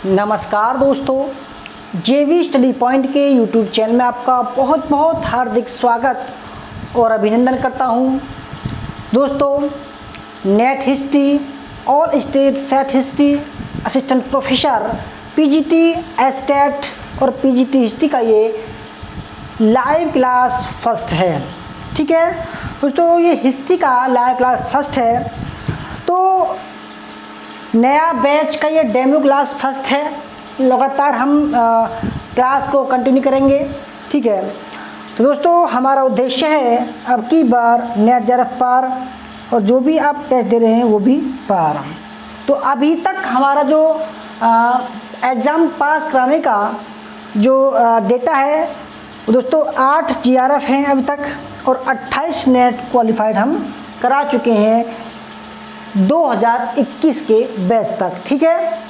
नमस्कार दोस्तों, जेवी स्टडी पॉइंट के यूट्यूब चैनल में आपका बहुत बहुत हार्दिक स्वागत और अभिनंदन करता हूं। दोस्तों, net history, all state set history, assistant professor, PGT estate और पीजीटी हिस्ट्री का ये लाइव क्लास फर्स्ट है। ठीक है दोस्तों, ये हिस्ट्री का लाइव क्लास फर्स्ट है। तो नया बैच का ये डेमो क्लास फर्स्ट है। लगातार हम क्लास को कंटिन्यू करेंगे। ठीक है, तो दोस्तों हमारा उद्देश्य है अब की बार नेट जेआरएफ पार और जो भी आप टेस्ट दे रहे हैं वो भी पार। तो अभी तक हमारा जो एग्ज़ाम पास कराने का जो डेटा है वो दोस्तों 8 जीआरएफ हैं अभी तक और 28 नेट क्वालिफाइड हम करा चुके हैं 2021 के बैच तक। ठीक है,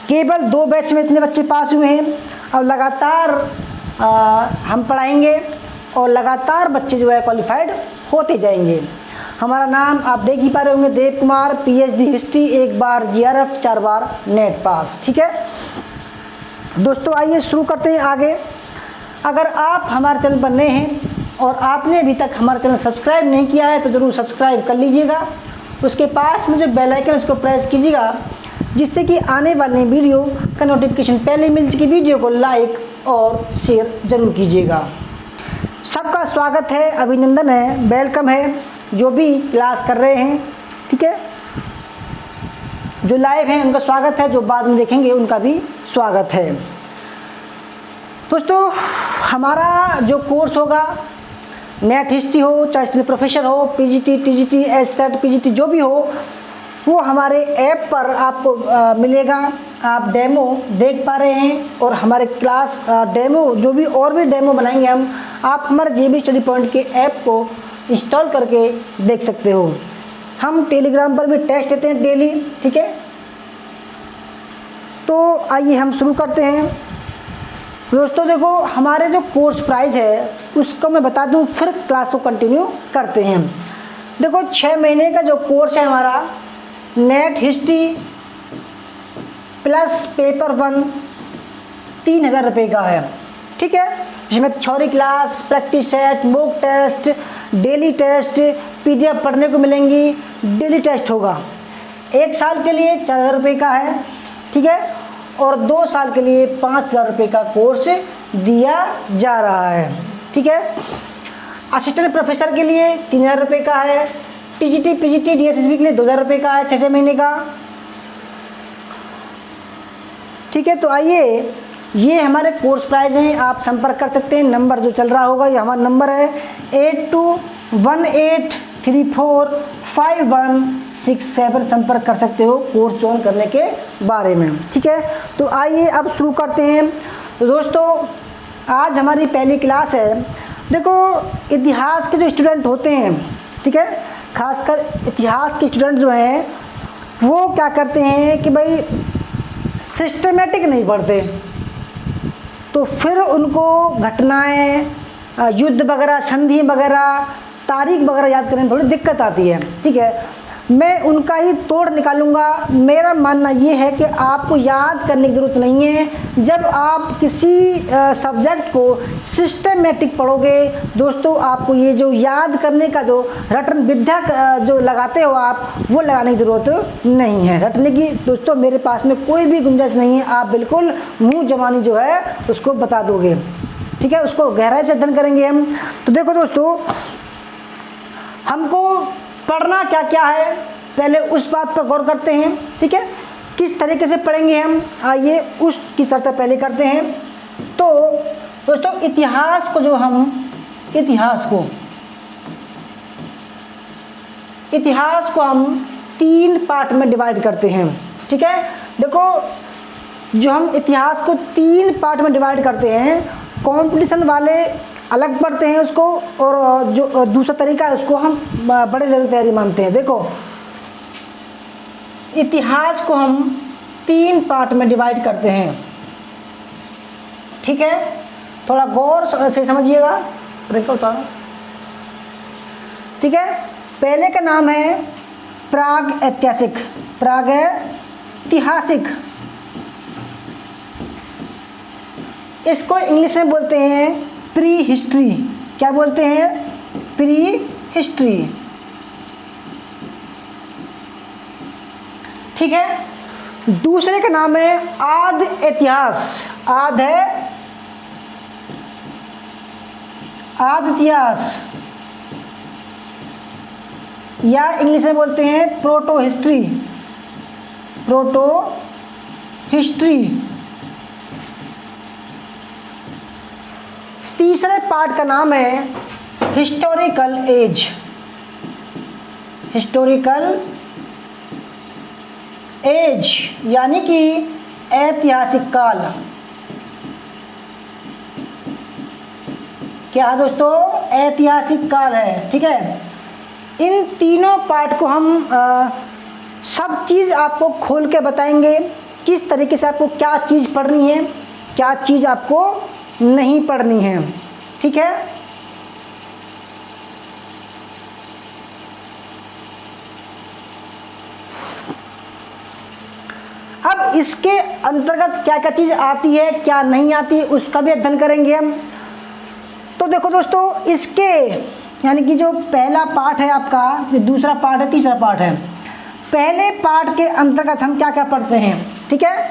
केवल 2 बैच में इतने बच्चे पास हुए हैं। अब लगातार हम पढ़ाएंगे और लगातार बच्चे जो है क्वालिफाइड होते जाएंगे। हमारा नाम आप देख ही पा रहे होंगे, देव कुमार, पीएचडी हिस्ट्री, 1 बार जीआरएफ, 4 बार नेट पास। ठीक है दोस्तों, आइए शुरू करते हैं आगे। अगर आप हमारे चैनल पर नए हैं और आपने अभी तक हमारा चैनल सब्सक्राइब नहीं किया है तो ज़रूर सब्सक्राइब कर लीजिएगा। उसके पास में जो बेल आइकन है उसको प्रेस कीजिएगा, जिससे कि आने वाली वीडियो का नोटिफिकेशन पहले मिल सके। वीडियो को लाइक और शेयर जरूर कीजिएगा। सबका स्वागत है, अभिनंदन है, वेलकम है जो भी क्लास कर रहे हैं। ठीक है, जो लाइव हैं उनका स्वागत है, जो बाद में देखेंगे उनका भी स्वागत है। दोस्तों, हमारा जो कोर्स होगा, नेट हिस्ट्री हो, चाहे प्रोफेसर हो, पीजीटी, टीजीटी, एस्टेट, पीजीटी जो भी हो, वो हमारे ऐप पर आपको मिलेगा। आप डेमो देख पा रहे हैं और हमारे क्लास डेमो जो भी और भी डेमो बनाएंगे हम, आप हमारे जेबी स्टडी पॉइंट के ऐप को इंस्टॉल करके देख सकते हो। हम टेलीग्राम पर भी टेस्ट देते हैं डेली। ठीक है, तो आइए हम शुरू करते हैं। दोस्तों देखो, हमारे जो कोर्स प्राइस है उसको मैं बता दूं, फिर क्लास को कंटिन्यू करते हैं। देखो, 6 महीने का जो कोर्स है हमारा, नेट हिस्ट्री प्लस पेपर 1 3000 रुपये का है। ठीक है, जिसमें theory class, practice set, mock test, daily test, PDF पढ़ने को मिलेंगी, डेली टेस्ट होगा। 1 साल के लिए 4000 रुपये का है। ठीक है, और 2 साल के लिए 5000 रुपये का कोर्स दिया जा रहा है। ठीक है, असिस्टेंट प्रोफेसर के लिए 3000 रुपये का है। टीजीटी, पीजीटी, डीएसएसबी के लिए 2000 रुपये का है 6 महीने का। ठीक है, तो आइए, ये हमारे कोर्स प्राइस हैं। आप संपर्क कर सकते हैं, नंबर जो चल रहा होगा ये हमारा नंबर है 8218345167। संपर्क कर सकते हो कोर्स ज्वाइन करने के बारे में। ठीक है, तो आइए अब शुरू करते हैं। तो दोस्तों, आज हमारी पहली क्लास है। देखो, इतिहास के जो स्टूडेंट होते हैं, ठीक है, खासकर इतिहास के स्टूडेंट जो हैं वो क्या करते हैं कि भाई सिस्टमेटिक नहीं पढ़ते, तो फिर उनको घटनाएं, युद्ध वगैरह, संधि वगैरह, तारीख वगैरह याद करने में थोड़ी दिक्कत आती है। ठीक है, मैं उनका ही तोड़ निकालूंगा। मेरा मानना ये है कि आपको याद करने की ज़रूरत नहीं है। जब आप किसी सब्जेक्ट को सिस्टमेटिक पढ़ोगे दोस्तों, आपको ये जो याद करने का जो रटन विद्या जो लगाते हो आप, वो लगाने की ज़रूरत नहीं है। रटने की दोस्तों मेरे पास में कोई भी गुंजाइश नहीं है। आप बिल्कुल मुँह जबानी जो है उसको बता दोगे। ठीक है, उसको गहराई से अध्ययन करेंगे हम। तो देखो दोस्तों, हमको पढ़ना क्या क्या है, पहले उस बात पर गौर करते हैं। ठीक है, किस तरीके से पढ़ेंगे हम, आइए उसकी चर्चा पहले करते हैं। तो दोस्तों, इतिहास को जो हम इतिहास को हम 3 पार्ट में डिवाइड करते हैं। ठीक है, देखो, जो हम इतिहास को 3 पार्ट में डिवाइड करते हैं, कंपटीशन वाले अलग पढ़ते हैं उसको, और जो दूसरा तरीका है उसको हम बड़े लेवल की तैयारी मानते हैं। देखो, इतिहास को हम 3 पार्ट में डिवाइड करते हैं। ठीक है, थोड़ा गौर से समझिएगा। ठीक है, पहले का नाम है प्राग ऐतिहासिक। इसको इंग्लिश में बोलते हैं प्री हिस्ट्री। क्या बोलते हैं? Pre history. ठीक है। दूसरे का नाम है आद इतिहास। आद है आद इतिहास, या इंग्लिश में बोलते हैं प्रोटो हिस्ट्री। Proto history. तीसरे पार्ट का नाम है हिस्टोरिकल एज। हिस्टोरिकल एज यानी कि ऐतिहासिक काल। क्या है दोस्तों? ऐतिहासिक काल है। ठीक है। इन तीनों पार्ट को हम सब चीज़ आपको खोल के बताएंगे, किस तरीके से आपको क्या चीज़ पढ़नी है, क्या चीज़ आपको नहीं पढ़नी है। ठीक है। अब इसके अंतर्गत क्या क्या चीज़ आती है, क्या नहीं आती, उसका भी अध्ययन करेंगे हम। तो देखो दोस्तों, इसके यानी कि जो पहला पार्ट है आपका, ये दूसरा पार्ट है, तीसरा पार्ट है। पहले पार्ट के अंतर्गत हम क्या क्या पढ़ते हैं? ठीक है।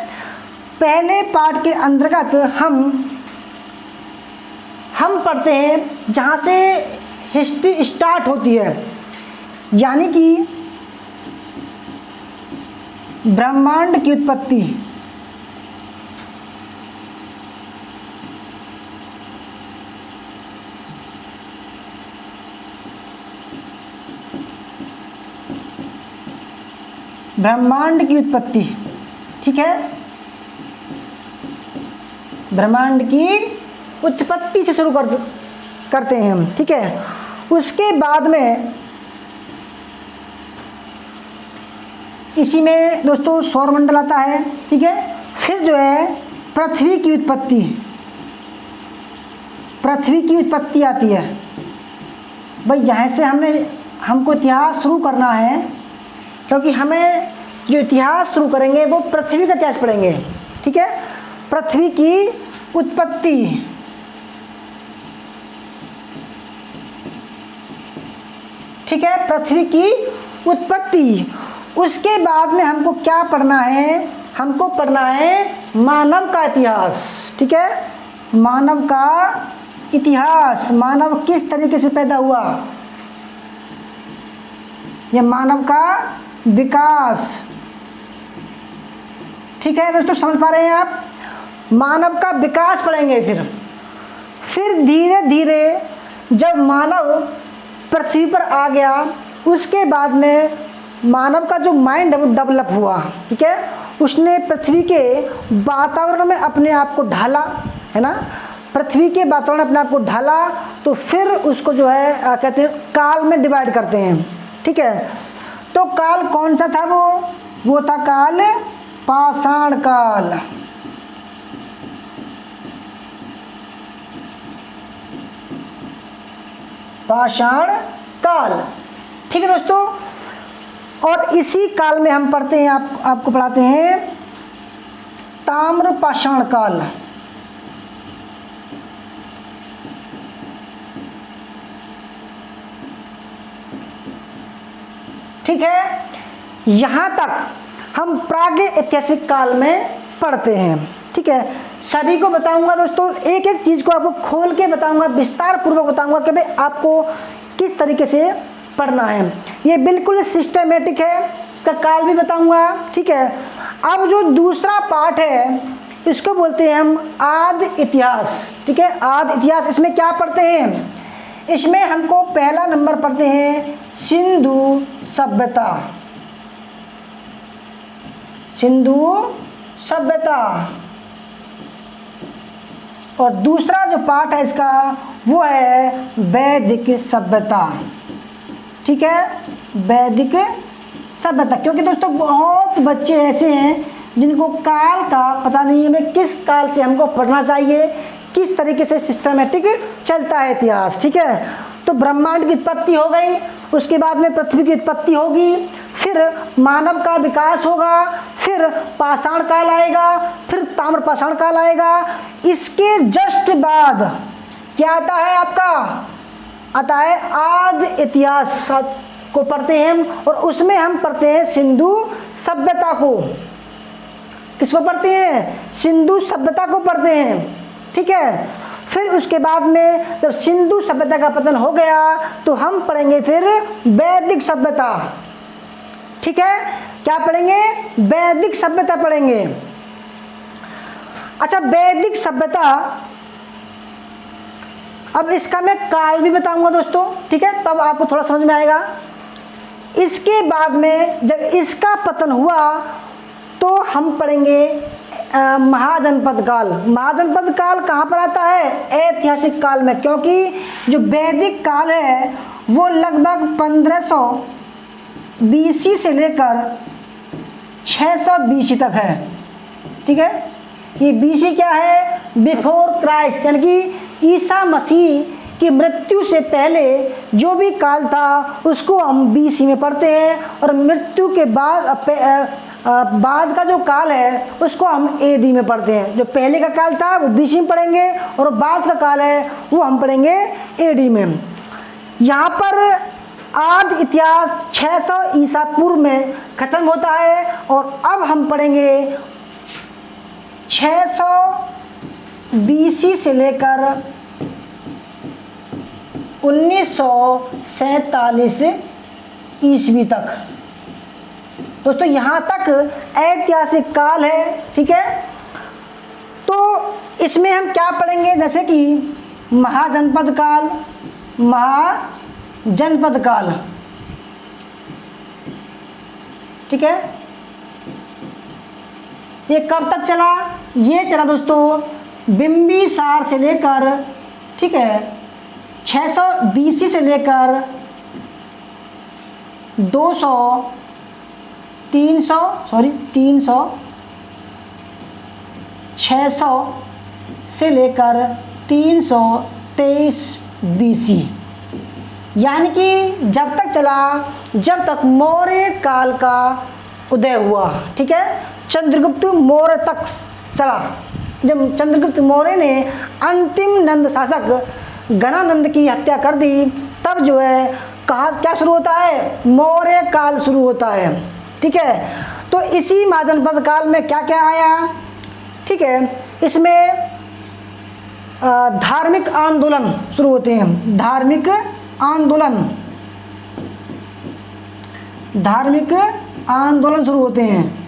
पहले पार्ट के अंतर्गत हम पढ़ते हैं जहाँ से हिस्ट्री स्टार्ट होती है, यानी कि ब्रह्मांड की उत्पत्ति। ब्रह्मांड की उत्पत्ति। ठीक है। ब्रह्मांड की उत्पत्ति से शुरू करते हैं हम। ठीक है। उसके बाद में इसी में दोस्तों सौरमंडल आता है। ठीक है। फिर जो है पृथ्वी की उत्पत्ति। पृथ्वी की उत्पत्ति आती है। भाई जहाँ से हमको इतिहास शुरू करना है, क्योंकि हमें जो इतिहास शुरू करेंगे वो पृथ्वी का इतिहास पढ़ेंगे। ठीक है। पृथ्वी की उत्पत्ति। ठीक है। पृथ्वी की उत्पत्ति। उसके बाद में हमको क्या पढ़ना है? हमको पढ़ना है मानव का इतिहास। ठीक है। मानव का इतिहास। मानव किस तरीके से पैदा हुआ, यह मानव का विकास। ठीक है दोस्तों, समझ पा रहे हैं आप? मानव का विकास पढ़ेंगे। फिर धीरे धीरे जब मानव पृथ्वी पर आ गया, उसके बाद में मानव का जो माइंड है वो डेवलप हुआ। ठीक है। उसने पृथ्वी के वातावरण में अपने आप को ढाला, है ना। पृथ्वी के वातावरण में अपने आप को ढाला, तो फिर उसको जो है कहते हैं काल में डिवाइड करते हैं। ठीक है। तो काल कौन सा था? वो था काल पाषाण काल। पाषाण काल। ठीक है दोस्तों। और इसी काल में हम पढ़ते हैं, आपको पढ़ाते हैं ताम्र पाषाण काल। ठीक है। यहां तक हम प्रागैतिहासिक काल में पढ़ते हैं। ठीक है। सभी को बताऊंगा दोस्तों, एक एक चीज को आपको खोल के बताऊंगा, विस्तार पूर्वक बताऊंगा कि भाई आपको किस तरीके से पढ़ना है। ये बिल्कुल सिस्टमेटिक है। इसका काल भी बताऊंगा। ठीक है। अब जो दूसरा पार्ट है, इसको बोलते हैं हम आद इतिहास। ठीक है। आद इतिहास। इसमें क्या पढ़ते हैं? इसमें हमको पहला नंबर पढ़ते हैं सिंधु सभ्यता। सिंधु सभ्यता। और दूसरा जो पार्ट है इसका वो है वैदिक सभ्यता। ठीक है। वैदिक सभ्यता। क्योंकि दोस्तों बहुत बच्चे ऐसे हैं जिनको काल का पता नहीं है, मैं किस काल से हमको पढ़ना चाहिए, किस तरीके से सिस्टमेटिक चलता है इतिहास। ठीक है। तो ब्रह्मांड की उत्पत्ति हो गई, उसके बाद में पृथ्वी की उत्पत्ति होगी, फिर मानव का विकास होगा, फिर पाषाण काल आएगा, फिर ताम्र पाषाण काल आएगा। इसके जस्ट बाद क्या आता है आपका, आता है आदि इतिहास को पढ़ते हैं हम, और उसमें हम पढ़ते हैं सिंधु सभ्यता को। किसको पढ़ते हैं, सिंधु सभ्यता को पढ़ते हैं, ठीक है। फिर उसके बाद में जब सिंधु सभ्यता का पतन हो गया तो हम पढ़ेंगे फिर वैदिक सभ्यता, ठीक है। क्या पढ़ेंगे, वैदिक सभ्यता पढ़ेंगे। अच्छा, वैदिक सभ्यता, अब इसका मैं काल भी बताऊंगा दोस्तों, ठीक है, तब आपको थोड़ा समझ में आएगा। इसके बाद में जब इसका पतन हुआ तो हम पढ़ेंगे महाजनपद काल। महाजनपद काल कहाँ पर आता है, ऐतिहासिक काल में, क्योंकि जो वैदिक काल है वो लगभग 1500 BC से लेकर 600 BC तक है, ठीक है। ये BC क्या है, बिफोर क्राइस्ट, यानी कि ईसा मसीह की मृत्यु से पहले जो भी काल था उसको हम BC में पढ़ते हैं, और मृत्यु के बाद का जो काल है उसको हम AD में पढ़ते हैं। जो पहले का काल था वो BC में पढ़ेंगे, और बाद का काल है वो हम पढ़ेंगे AD में। यहाँ पर आदि इतिहास 600 ईसा पूर्व में खत्म होता है, और अब हम पढ़ेंगे 600 BC से लेकर 1947 ईस्वी तक। दोस्तों यहाँ तक ऐतिहासिक काल है, ठीक है। तो इसमें हम क्या पढ़ेंगे, जैसे कि महाजनपद काल, महाजनपद काल, ठीक है। ये कब तक चला, ये चला दोस्तों बिंबिसार से लेकर, ठीक है, 600 BC से लेकर 600 से लेकर 323 BC, यानी कि जब तक चला जब तक मौर्य काल का उदय हुआ, ठीक है। चंद्रगुप्त मौर्य तक चला। जब चंद्रगुप्त मौर्य ने अंतिम नंद शासक गणानंद की हत्या कर दी, तब जो है कहा क्या शुरू होता है, मौर्य काल शुरू होता है, ठीक है। तो इसी महाजनपद काल में क्या क्या आया, ठीक है, इसमें धार्मिक आंदोलन शुरू होते हैं। धार्मिक आंदोलन शुरू होते हैं,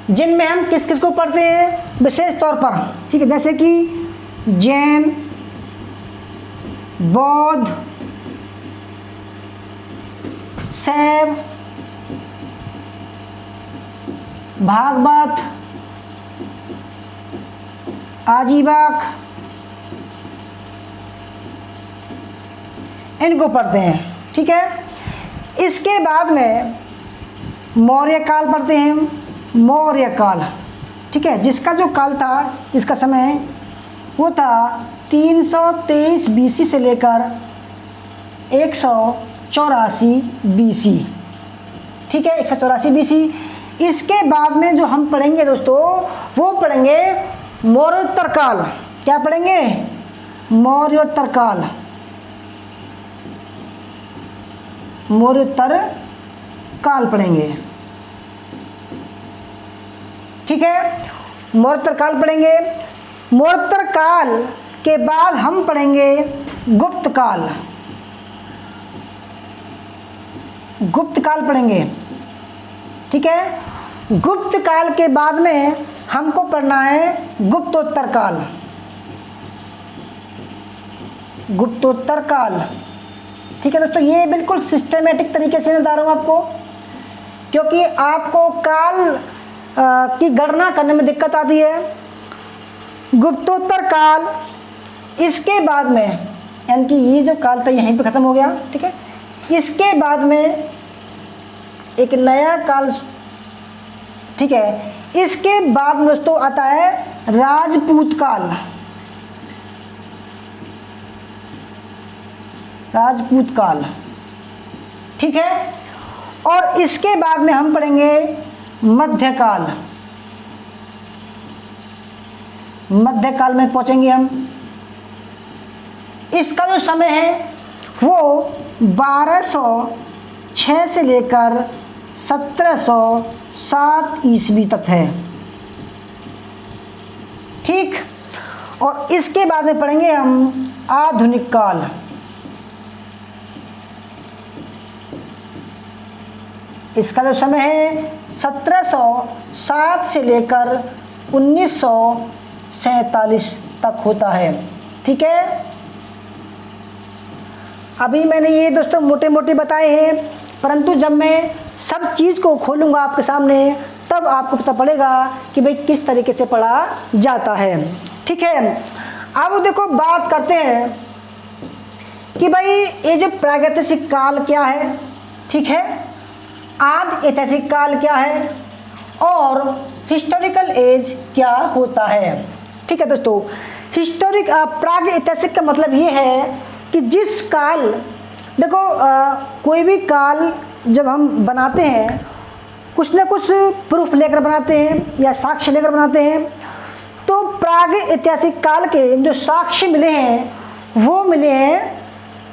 जिनमें हम किस किस को पढ़ते हैं विशेष तौर पर, ठीक है, जैसे कि जैन, बौद्ध, शैव, भागवत, आजीवक, इनको पढ़ते हैं, ठीक है। इसके बाद में मौर्य काल पढ़ते हैं। मौर्य काल, ठीक है, जिसका जो काल था, इसका समय वो था 323 BC से लेकर 184 BC, ठीक है, 184 BC। इसके बाद में जो हम पढ़ेंगे दोस्तों वो पढ़ेंगे मौर्योत्तर काल। क्या पढ़ेंगे, मौर्योत्तर काल। मौर्योत्तर काल पढ़ेंगे, ठीक है, मौर्योत्तर काल पढ़ेंगे। मौर्योत्तर काल के बाद हम पढ़ेंगे गुप्त काल। गुप्त काल पढ़ेंगे, ठीक है। गुप्त काल के बाद में हमको पढ़ना है गुप्तोत्तर काल। गुप्तोत्तर काल, ठीक है दोस्तों। ये बिल्कुल सिस्टमेटिक तरीके से बता रहा हूँ आपको, क्योंकि आपको काल की गणना करने में दिक्कत आती है। गुप्तोत्तर काल, इसके बाद में, यानी कि ये जो काल था यहीं पे ख़त्म हो गया, ठीक है। इसके बाद में एक नया काल, ठीक है। इसके बाद में दोस्तों आता है राजपूत काल। राजपूत काल, ठीक है। और इसके बाद में हम पढ़ेंगे मध्यकाल। मध्यकाल में पहुंचेंगे हम। इसका जो समय है वो 1206 से लेकर 1707 ईस्वी तक है, ठीक। और इसके बाद में पढ़ेंगे हम आधुनिक काल। इसका जो समय है 1707 से लेकर 1947 तक होता है, ठीक है। अभी मैंने ये दोस्तों मोटे मोटे बताए हैं, परंतु जब मैं सब चीज़ को खोलूँगा आपके सामने तब आपको पता पड़ेगा कि भाई किस तरीके से पढ़ा जाता है, ठीक है। अब देखो बात करते हैं कि भाई ये जो प्रागैतिहासिक काल क्या है, ठीक है, आदि ऐतिहासिक काल क्या है और हिस्टोरिकल एज क्या होता है, ठीक है दोस्तों। प्रागैतिहासिक का मतलब ये है कि जिस काल, देखो कोई भी काल जब हम बनाते हैं कुछ ना कुछ प्रूफ लेकर बनाते हैं या साक्ष्य लेकर बनाते हैं, तो प्रागैतिहासिक काल के जो साक्ष्य मिले हैं वो मिले हैं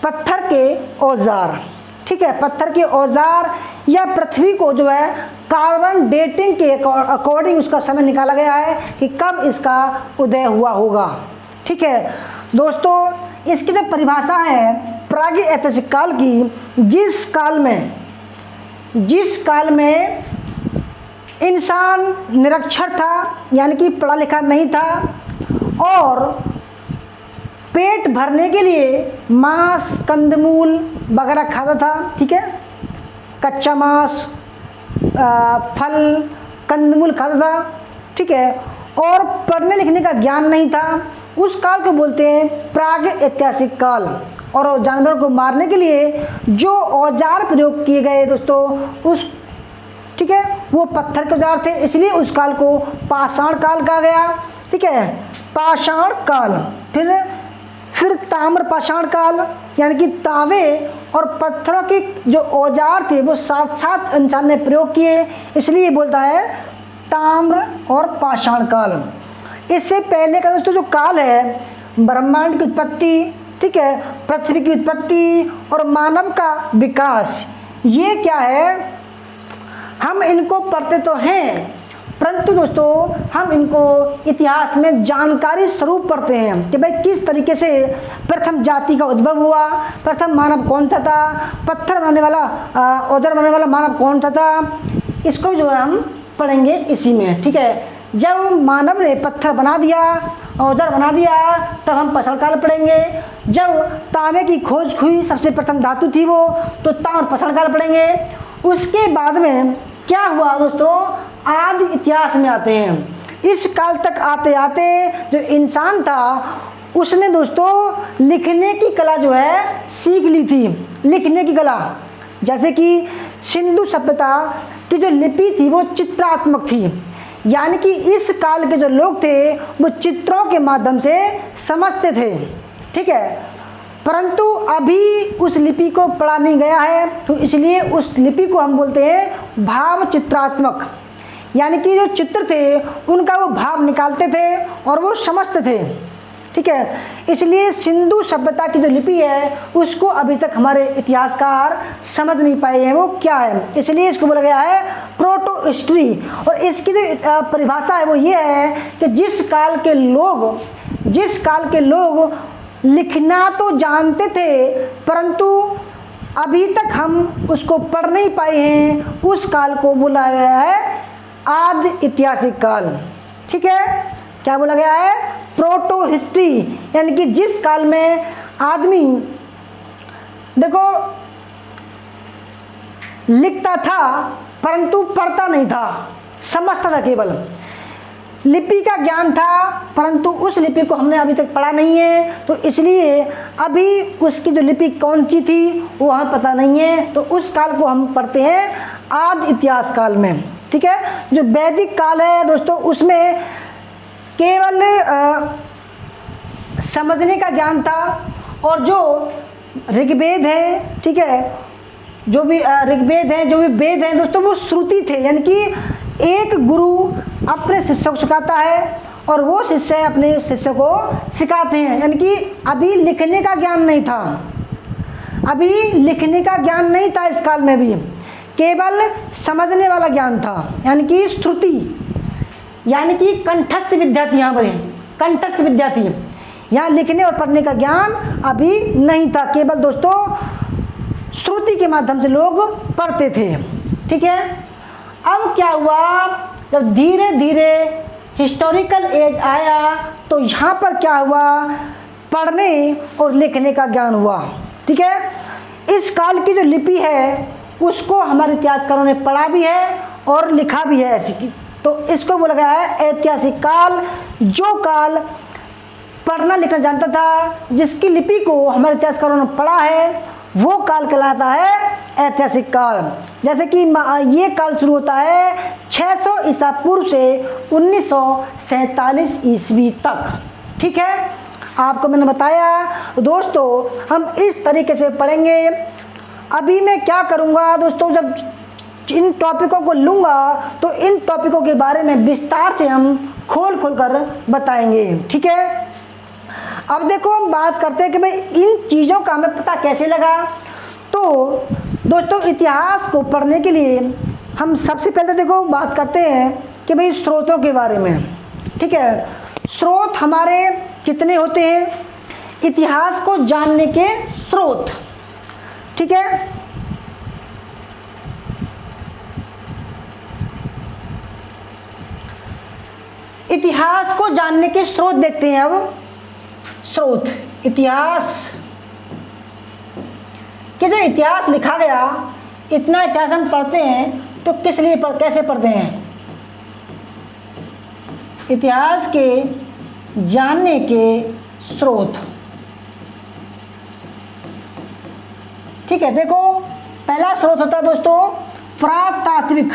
पत्थर के औजार, ठीक है। पत्थर के औजार या पृथ्वी को जो है कार्बन डेटिंग के अकॉर्डिंग उसका समय निकाला गया है कि कब इसका उदय हुआ होगा, ठीक है दोस्तों। इसकी जो परिभाषा है प्रागैतिहासिक काल की, जिस काल में इंसान निरक्षर था, यानी कि पढ़ा लिखा नहीं था और पेट भरने के लिए मांस कंदमूल वगैरह खाता था, ठीक है, कच्चा मांस, फल कंदमूल खाता था, ठीक है, और पढ़ने लिखने का ज्ञान नहीं था, उस काल को बोलते हैं प्रागैतिहासिक काल। और जानवरों को मारने के लिए जो औजार प्रयोग किए गए दोस्तों उस, ठीक है, वो पत्थर के औजार थे, इसलिए उस काल को पाषाण काल कहा गया, ठीक है, पाषाण काल। फिर ताम्र पाषाण काल, यानी कि तांबे और पत्थरों के जो औजार थे वो साथ साथ इंसान ने प्रयोग किए, इसलिए बोलता है ताम्र और पाषाण काल। इससे पहले का दोस्तों जो काल है ब्रह्मांड की उत्पत्ति, ठीक है, पृथ्वी की उत्पत्ति और मानव का विकास, ये क्या है, हम इनको पढ़ते तो हैं परंतु दोस्तों हम इनको इतिहास में जानकारी स्वरूप पढ़ते हैं कि भाई किस तरीके से प्रथम जाति का उद्भव हुआ, प्रथम मानव कौन सा था, पत्थर बनाने वाला औजार बनाने वाला मानव कौन सा था, इसको जो है हम पढ़ेंगे इसी में, ठीक है। जब मानव ने पत्थर बना दिया, औजार बना दिया, तब हम पाषाण काल पढ़ेंगे। जब तांबे की खोज हुई, सबसे प्रथम धातु थी वो, तो ताम्र पाषाण काल पढ़ेंगे। उसके बाद में क्या हुआ दोस्तों, आदि इतिहास में आते हैं। इस काल तक आते आते जो इंसान था उसने दोस्तों लिखने की कला जो है सीख ली थी, लिखने की कला। जैसे कि सिंधु सभ्यता की जो लिपि थी वो चित्रात्मक थी, यानी कि इस काल के जो लोग थे वो चित्रों के माध्यम से समझते थे, ठीक है। परंतु अभी उस लिपि को पढ़ा नहीं गया है, तो इसलिए उस लिपि को हम बोलते हैं भाव चित्रात्मक, यानी कि जो चित्र थे उनका वो भाव निकालते थे और वो समझते थे, ठीक है। इसलिए सिंधु सभ्यता की जो लिपि है उसको अभी तक हमारे इतिहासकार समझ नहीं पाए हैं वो क्या है, इसलिए इसको बोला गया है प्रोटो हिस्ट्री। और इसकी जो परिभाषा है वो ये है कि जिस काल के लोग लिखना तो जानते थे परंतु अभी तक हम उसको पढ़ नहीं पाए हैं, उस काल को बोला गया है आदि ऐतिहासिक काल, ठीक है। क्या बोला गया है, प्रोटो हिस्ट्री, यानी कि जिस काल में आदमी देखो लिखता था परंतु पढ़ता नहीं था, समझता था, केवल लिपि का ज्ञान था परंतु उस लिपि को हमने अभी तक पढ़ा नहीं है, तो इसलिए अभी उसकी जो लिपि कौन सी थी वो हमें पता नहीं है, तो उस काल को हम पढ़ते हैं आदि इतिहास काल में, ठीक है। जो वैदिक काल है दोस्तों उसमें केवल समझने का ज्ञान था, और जो ऋग्वेद है, ठीक है, जो भी ऋग्वेद हैं, जो भी वेद हैं दोस्तों, वो श्रुति थे, यानी कि एक गुरु अपने शिष्य को सिखाता है और वो शिष्य अपने शिष्य को सिखाते हैं। यानी कि अभी लिखने का ज्ञान नहीं था, अभी लिखने का ज्ञान नहीं था इस काल में भी, केवल समझने वाला ज्ञान था, यानी कि श्रुति, यानी कि कंठस्थ विद्या थी। यहाँ पर कंठस्थ विद्या थी, यहाँ लिखने और पढ़ने का ज्ञान अभी नहीं था, केवल दोस्तों श्रुति के माध्यम से लोग पढ़ते थे। ठीक है, अब क्या हुआ, जब धीरे धीरे हिस्टोरिकल एज आया तो यहाँ पर क्या हुआ, पढ़ने और लिखने का ज्ञान हुआ। ठीक है, इस काल की जो लिपि है उसको हमारे इतिहासकारों ने पढ़ा भी है और लिखा भी है ऐसी की, तो इसको बोला गया है ऐतिहासिक काल। जो काल पढ़ना लिखना जानता था, जिसकी लिपि को हमारे इतिहासकारों ने पढ़ा है, वो काल कहलाता है ऐतिहासिक काल। जैसे कि ये काल शुरू होता है 600 ईसा पूर्व से 1947 ईस्वी तक। ठीक है, आपको मैंने बताया दोस्तों, हम इस तरीके से पढ़ेंगे। अभी मैं क्या करूँगा दोस्तों, जब इन टॉपिकों को लूँगा तो इन टॉपिकों के बारे में विस्तार से हम खोल कर बताएंगे। ठीक है, अब देखो हम बात करते हैं कि भाई इन चीज़ों का हमें पता कैसे लगा। तो दोस्तों इतिहास को पढ़ने के लिए हम सबसे पहले देखो बात करते हैं कि भाई स्रोतों के बारे में। ठीक है, स्रोत हमारे कितने होते हैं इतिहास को जानने के स्रोत। ठीक है, इतिहास को जानने के स्रोत देखते हैं। अब स्रोत इतिहास कि जो इतिहास लिखा गया, इतना इतिहास हम पढ़ते हैं तो किस लिए कैसे पढ़ते हैं, इतिहास के जानने के स्रोत। ठीक है, देखो पहला स्रोत होता है दोस्तों पुरातात्विक,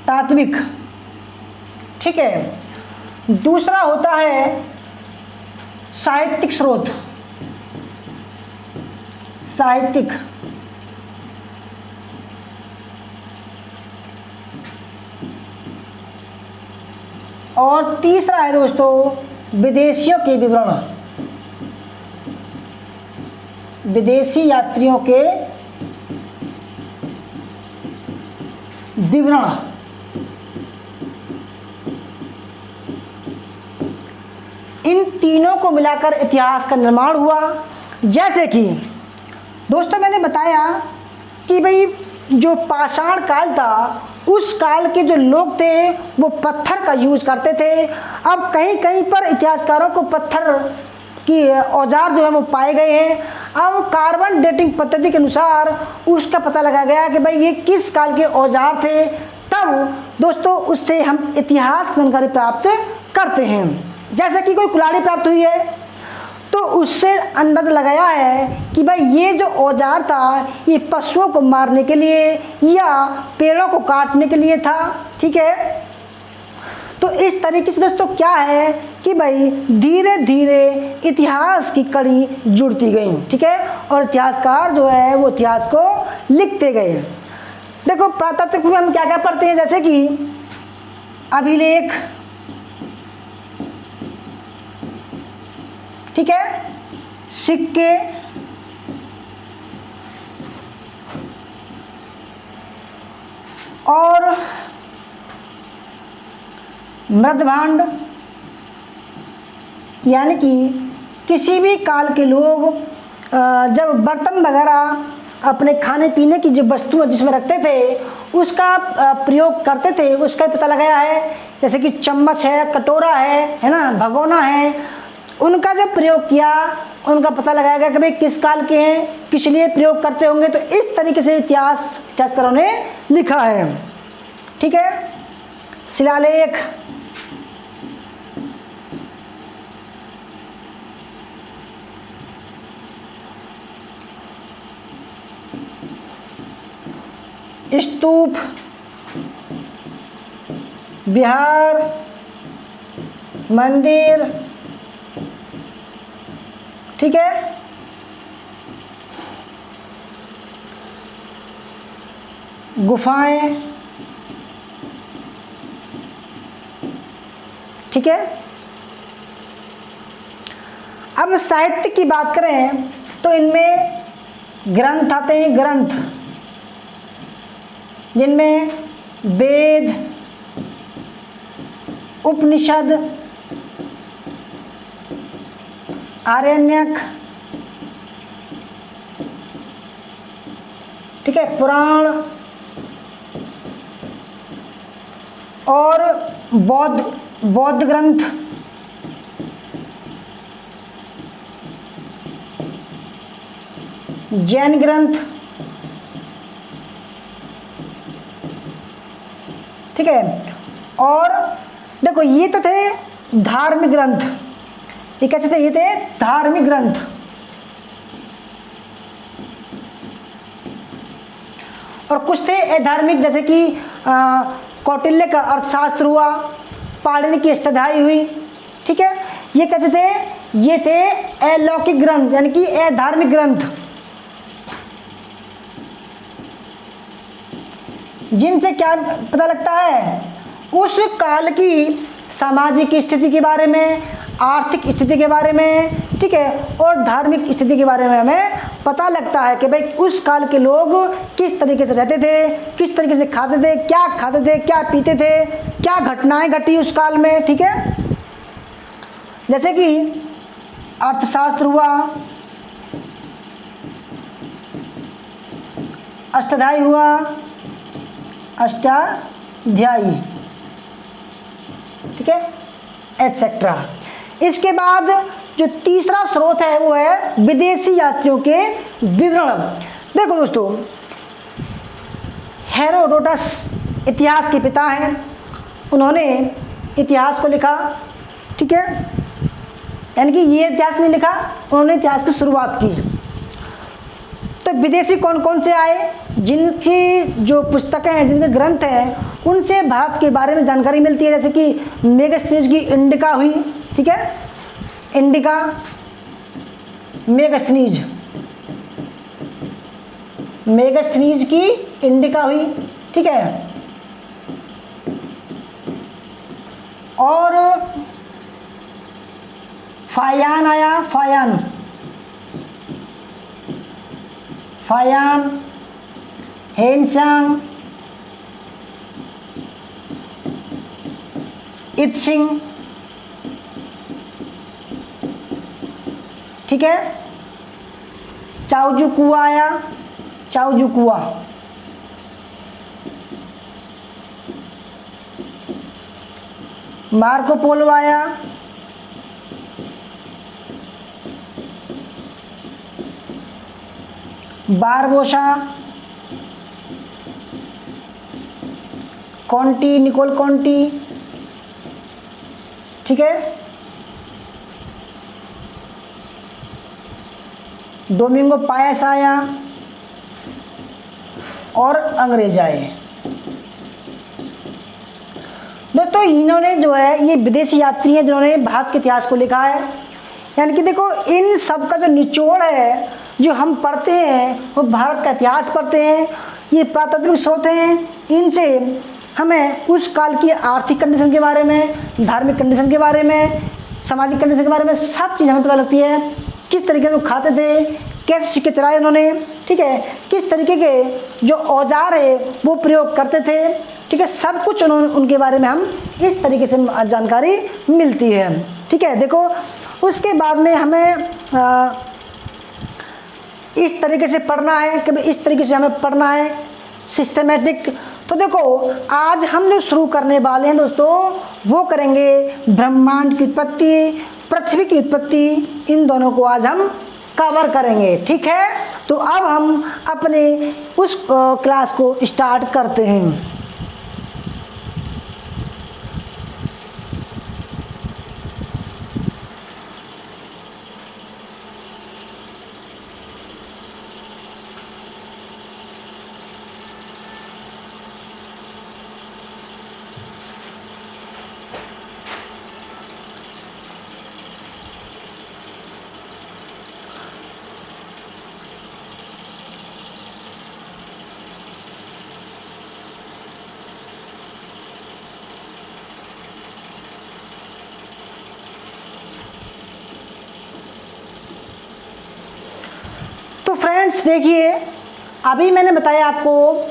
तात्विक। ठीक है, दूसरा होता है साहित्यिक स्रोत, साहित्यिक। और तीसरा है दोस्तों विदेशियों के विवरण, विदेशी यात्रियों के विवरण। इन तीनों को मिलाकर इतिहास का निर्माण हुआ। जैसे कि दोस्तों मैंने बताया कि भाई जो पाषाण काल था, उस काल के जो लोग थे वो पत्थर का यूज करते थे। अब कहीं कहीं पर इतिहासकारों को पत्थर की औजार जो है वो पाए गए हैं। अब कार्बन डेटिंग पद्धति के अनुसार उसका पता लगाया गया कि भाई ये किस काल के औजार थे। तब दोस्तों उससे हम इतिहास की जानकारी प्राप्त करते हैं। जैसे कि कोई कुल्हाड़ी प्राप्त हुई है तो उससे अंदाजा लगाया है कि भाई ये जो औजार था ये पशुओं को मारने के लिए या पेड़ों को काटने के लिए था। ठीक है, तो इस तरीके से दोस्तों क्या है कि भाई धीरे धीरे इतिहास की कड़ी जुड़ती गई। ठीक है, और इतिहासकार जो है वो इतिहास को लिखते गए। देखो पुरातात्विक में हम क्या क्या पढ़ते हैं, जैसे कि अभिलेख। ठीक है, सिक्के, और मृदभांड, यानी कि किसी भी काल के लोग जब बर्तन वगैरह अपने खाने पीने की जो वस्तुएं जिसमें रखते थे उसका प्रयोग करते थे, उसका पता लगाया है। जैसे कि चम्मच है, कटोरा है ना, भगोना है, उनका जो प्रयोग किया उनका पता लगाया गया कि भाई किस काल के हैं, किस लिए प्रयोग करते होंगे। तो इस तरीके से इतिहासकारों ने लिखा है। ठीक है, शिलालेख, स्तूप, विहार, मंदिर, ठीक है, गुफाएं, ठीक है। अब साहित्य की बात करें तो इनमें ग्रंथ आते हैं, ग्रंथ जिनमें वेद, उपनिषद, आरण्यक, ठीक है, पुराण और बौद्ध ग्रंथ, जैन ग्रंथ, ठीक है। और देखो ये तो थे धार्मिक ग्रंथ, ये कैसे थे, ये थे धार्मिक ग्रंथ। और कुछ थे अधार्मिक, जैसे कि कौटिल्य का अर्थशास्त्र हुआ, पाणिनि की अष्टाध्यायी हुई, ठीक है। ये कैसे थे, ये थे अलौकिक ग्रंथ यानी कि अधार्मिक ग्रंथ, जिनसे क्या पता लगता है, उस काल की सामाजिक स्थिति के बारे में, आर्थिक स्थिति के बारे में, ठीक है, और धार्मिक स्थिति के बारे में हमें पता लगता है कि भाई उस काल के लोग किस तरीके से रहते थे, किस तरीके से खाते थे, क्या पीते थे, क्या घटनाएं घटी उस काल में, ठीक है। जैसे कि अर्थशास्त्र हुआ, अष्टाध्यायी हुआ, अष्टाध्यायी, ठीक है, एटसेट्रा। इसके बाद जो तीसरा स्रोत है वो है विदेशी यात्रियों के विवरण। देखो दोस्तों, हेरोडोटस इतिहास के पिता हैं, उन्होंने इतिहास को लिखा, ठीक है, यानी कि ये इतिहास नहीं लिखा, उन्होंने इतिहास की शुरुआत की। तो विदेशी कौन कौन से आए, जिनकी जो पुस्तकें हैं, जिनके ग्रंथ हैं, उनसे भारत के बारे में जानकारी मिलती है। जैसे कि मेगास्थनीज की इंडिका हुई, ठीक है, इंडिका, मेगास्थनीज की इंडिका हुई, ठीक है। और फायान आया, फायान, हेनसांग, इत्सिंग, ठीक है, चाओजुकुआ आया, चाओजुकुआ, मार्को पोलो आया, बारबोसा, कॉन्टी, निकोल कॉन्टी, ठीक है, डोमिंगो पायस आया और अंग्रेज आए। दोस्तों इन्होंने जो है, ये विदेशी यात्री हैं जिन्होंने भारत के इतिहास को लिखा है। यानी कि देखो, इन सब का जो निचोड़ है, जो हम पढ़ते हैं, वो भारत का इतिहास पढ़ते हैं, ये प्रातात्विक स्रोत हैं। इनसे हमें उस काल की आर्थिक कंडीशन के बारे में, धार्मिक कंडीशन के बारे में, सामाजिक कंडीशन के बारे में सब चीज़ हमें पता लगती है। किस तरीके से वो खाते थे, कैसे सिक्के चलाए उन्होंने, ठीक है, किस तरीके के जो औजार है वो प्रयोग करते थे, ठीक है, सब कुछ उनके बारे में हम इस तरीके से जानकारी मिलती है, ठीक है। देखो, उसके बाद में हमें इस तरीके से पढ़ना है कि इस तरीके से हमें पढ़ना है, सिस्टमेटिक। तो देखो, आज हम जो शुरू करने वाले हैं दोस्तों, वो करेंगे ब्रह्मांड की उत्पत्ति, पृथ्वी की उत्पत्ति, इन दोनों को आज हम कवर करेंगे, ठीक है। तो अब हम अपने उस क्लास को स्टार्ट करते हैं। तो फ्रेंड्स देखिए, अभी मैंने बताया आपको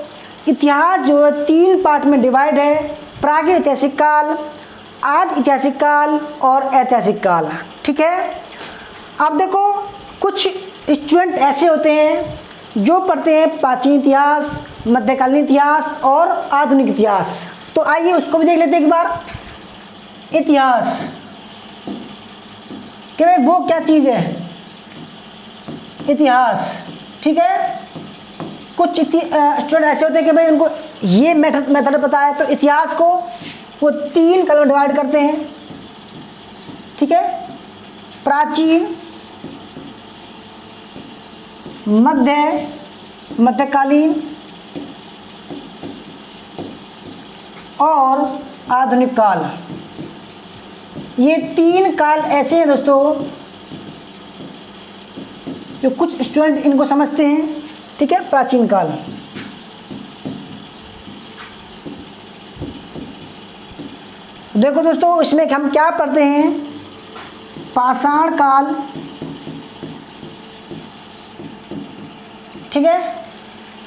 इतिहास जो है 3 पार्ट में डिवाइड है, प्रागैतिहासिक काल, आदि ऐतिहासिक काल और ऐतिहासिक काल। ठीक है, अब देखो कुछ स्टूडेंट ऐसे होते हैं जो पढ़ते हैं प्राचीन इतिहास, मध्यकालीन इतिहास और आधुनिक इतिहास। तो आइए उसको भी देख लेते हैं एक बार। इतिहास कि भाई वो क्या चीज़ है, इतिहास। ठीक है, कुछ स्टूडेंट ऐसे होते हैं कि भाई उनको ये मेथड पता है, तो इतिहास को वो 3 कलम डिवाइड करते हैं। ठीक है, प्राचीन, मध्यकालीन और आधुनिक काल। ये 3 काल ऐसे हैं दोस्तों जो कुछ स्टूडेंट इनको समझते हैं। ठीक है, प्राचीन काल, देखो दोस्तों इसमें हम क्या पढ़ते हैं, पाषाण काल। ठीक है,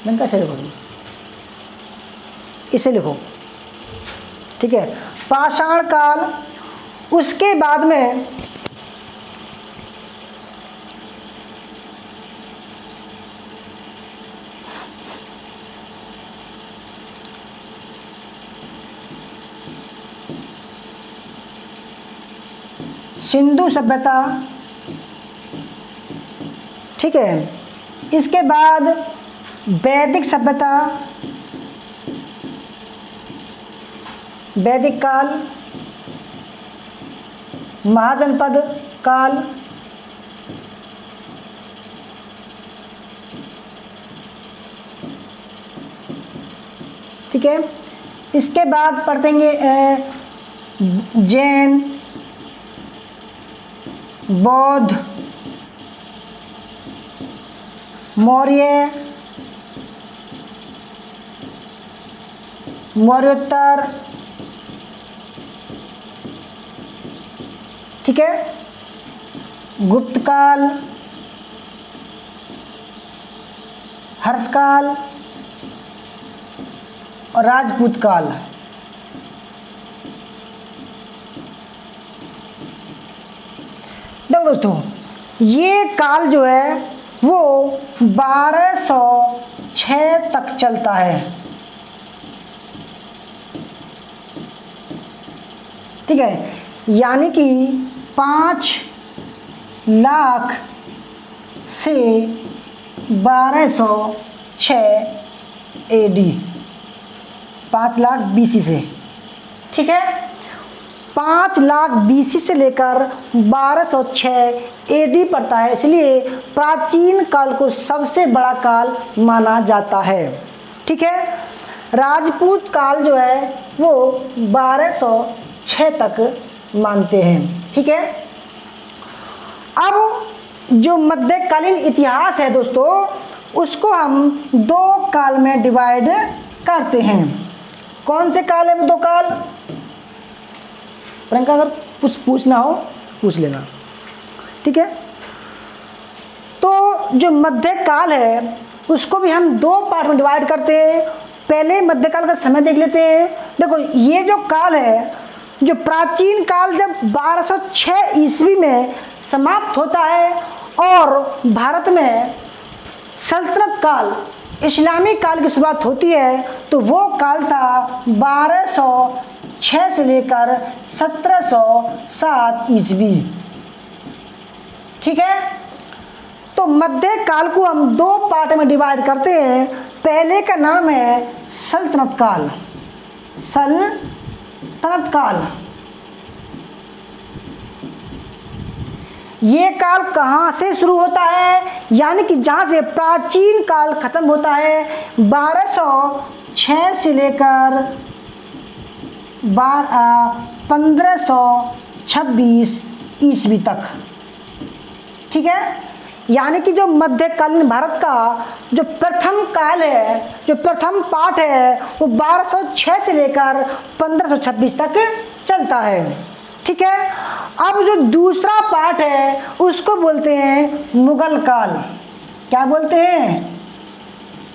मैंने कैसे लिखो, इसे लिखो। ठीक है, पाषाण काल, उसके बाद में सिंधु सभ्यता। ठीक है, इसके बाद वैदिक सभ्यता, वैदिक काल, महाजनपद काल, ठीक है, इसके बाद पढ़ेंगे जैन, बौद्ध, मौर्य, मौर्योत्तर। ठीक है, गुप्त काल, हर्ष काल और राजपूत काल। देखो दोस्तों, ये काल जो है वो 1206 तक चलता है। ठीक है, यानी कि 5 लाख से 1206 AD, 5 लाख BC से। ठीक है, 5 लाख BC से लेकर 1206 AD पड़ता है, इसलिए प्राचीन काल को सबसे बड़ा काल माना जाता है। ठीक है, राजपूत काल जो है वो 1206 तक मानते हैं। ठीक है, अब जो मध्यकालीन इतिहास है दोस्तों, उसको हम 2 काल में डिवाइड करते हैं। कौन से काल है वो 2 काल? प्रियंका, अगर कुछ पूछना हो पूछ लेना। ठीक है, तो जो मध्यकाल है उसको भी हम 2 पार्ट में डिवाइड करते हैं। पहले मध्यकाल का समय देख लेते हैं। देखो, ये जो काल है, जो प्राचीन काल जब 1206 ईस्वी में समाप्त होता है और भारत में सल्तनत काल, इस्लामी काल की शुरुआत होती है, तो वो काल था 1206 से लेकर 1707 ईस्वी। ठीक है, तो मध्य काल को हम 2 पार्ट में डिवाइड करते हैं। पहले का नाम है सल्तनत काल। सल्तनत काल, ये काल कहाँ से शुरू होता है, यानी कि जहाँ से प्राचीन काल खत्म होता है 1206 से लेकर 1526 ईस्वी तक। ठीक है, यानी कि जो मध्यकालीन भारत का जो प्रथम काल है, जो प्रथम पार्ट है, वो 1206 से लेकर 1526 तक चलता है। ठीक है, अब जो दूसरा पार्ट है उसको बोलते हैं मुगल काल। क्या बोलते हैं,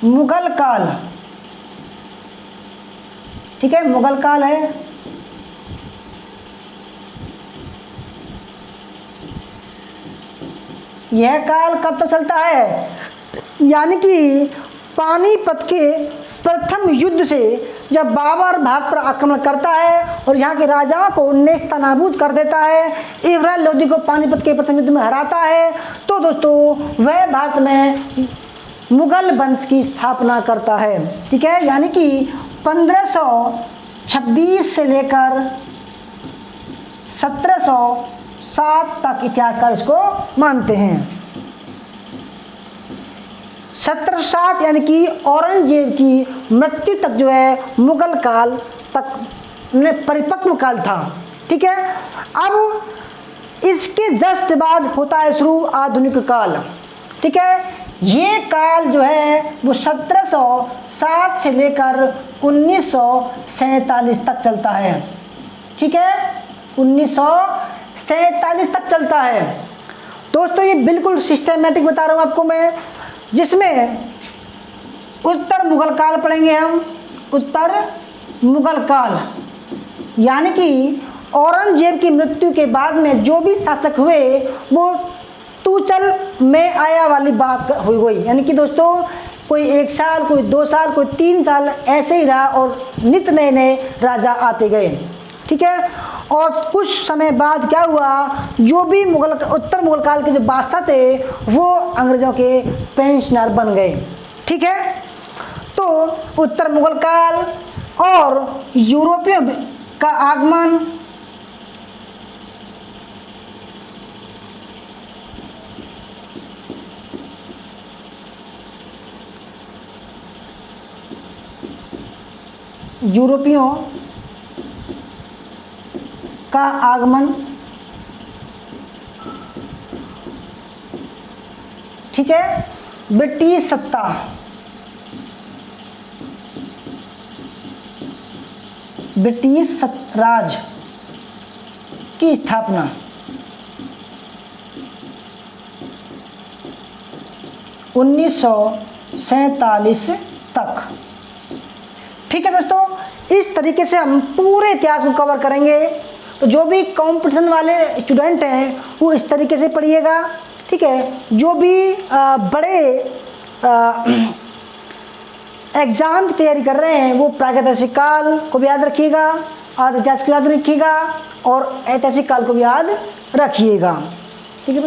मुगल काल। ठीक है, मुगल काल है। यह काल कब तक चलता है, यानी कि पानीपत के प्रथम युद्ध से जब बाबर भारत पर आक्रमण करता है और यहाँ के राजाओं को नेस्तनाबूद कर देता है, इब्राहिम लोदी को पानीपत के प्रथम युद्ध में हराता है, तो दोस्तों वह भारत में मुगल वंश की स्थापना करता है। ठीक है, यानी कि 1526 से लेकर 1707 तक इतिहासकार इसको मानते हैं। 1707 यानी कि औरंगजेब की मृत्यु तक जो है मुगल काल तक परिपक्व काल था। ठीक है, अब इसके जस्ट बाद होता है शुरू आधुनिक काल। ठीक है, ये काल जो है वो 1707 से लेकर 1947 तक चलता है। ठीक है, 1947 तक चलता है। दोस्तों ये बिल्कुल सिस्टमेटिक बता रहा हूँ आपको मैं, जिसमें उत्तर मुगल काल पढ़ेंगे हम। उत्तर मुगल काल यानी कि औरंगजेब की मृत्यु के बाद में जो भी शासक हुए वो तू चल मैं आया वाली बात हुई गई, यानी कि दोस्तों कोई 1 साल, कोई 2 साल, कोई 3 साल ऐसे ही रहा और नित नए नए राजा आते गए। ठीक है, और कुछ समय बाद क्या हुआ, जो भी उत्तर मुगल काल के जो बादशाह थे वो अंग्रेजों के पेंशनर बन गए। ठीक है, तो उत्तर मुगल काल और यूरोपियों का आगमन, यूरोपियों का आगमन, ठीक है, ब्रिटिश सत्ता, ब्रिटिश राज की स्थापना, 1947 तक। ठीक है दोस्तों, इस तरीके से हम पूरे इतिहास को कवर करेंगे। तो जो भी कंपटीशन वाले स्टूडेंट हैं वो इस तरीके से पढ़िएगा। ठीक है, जो भी बड़े एग्ज़ाम की तैयारी कर रहे हैं वो प्रागैतिहासिक काल को भी याद रखिएगा, आदि इतिहास को याद रखिएगा और ऐतिहासिक काल को भी याद रखिएगा। ठीक है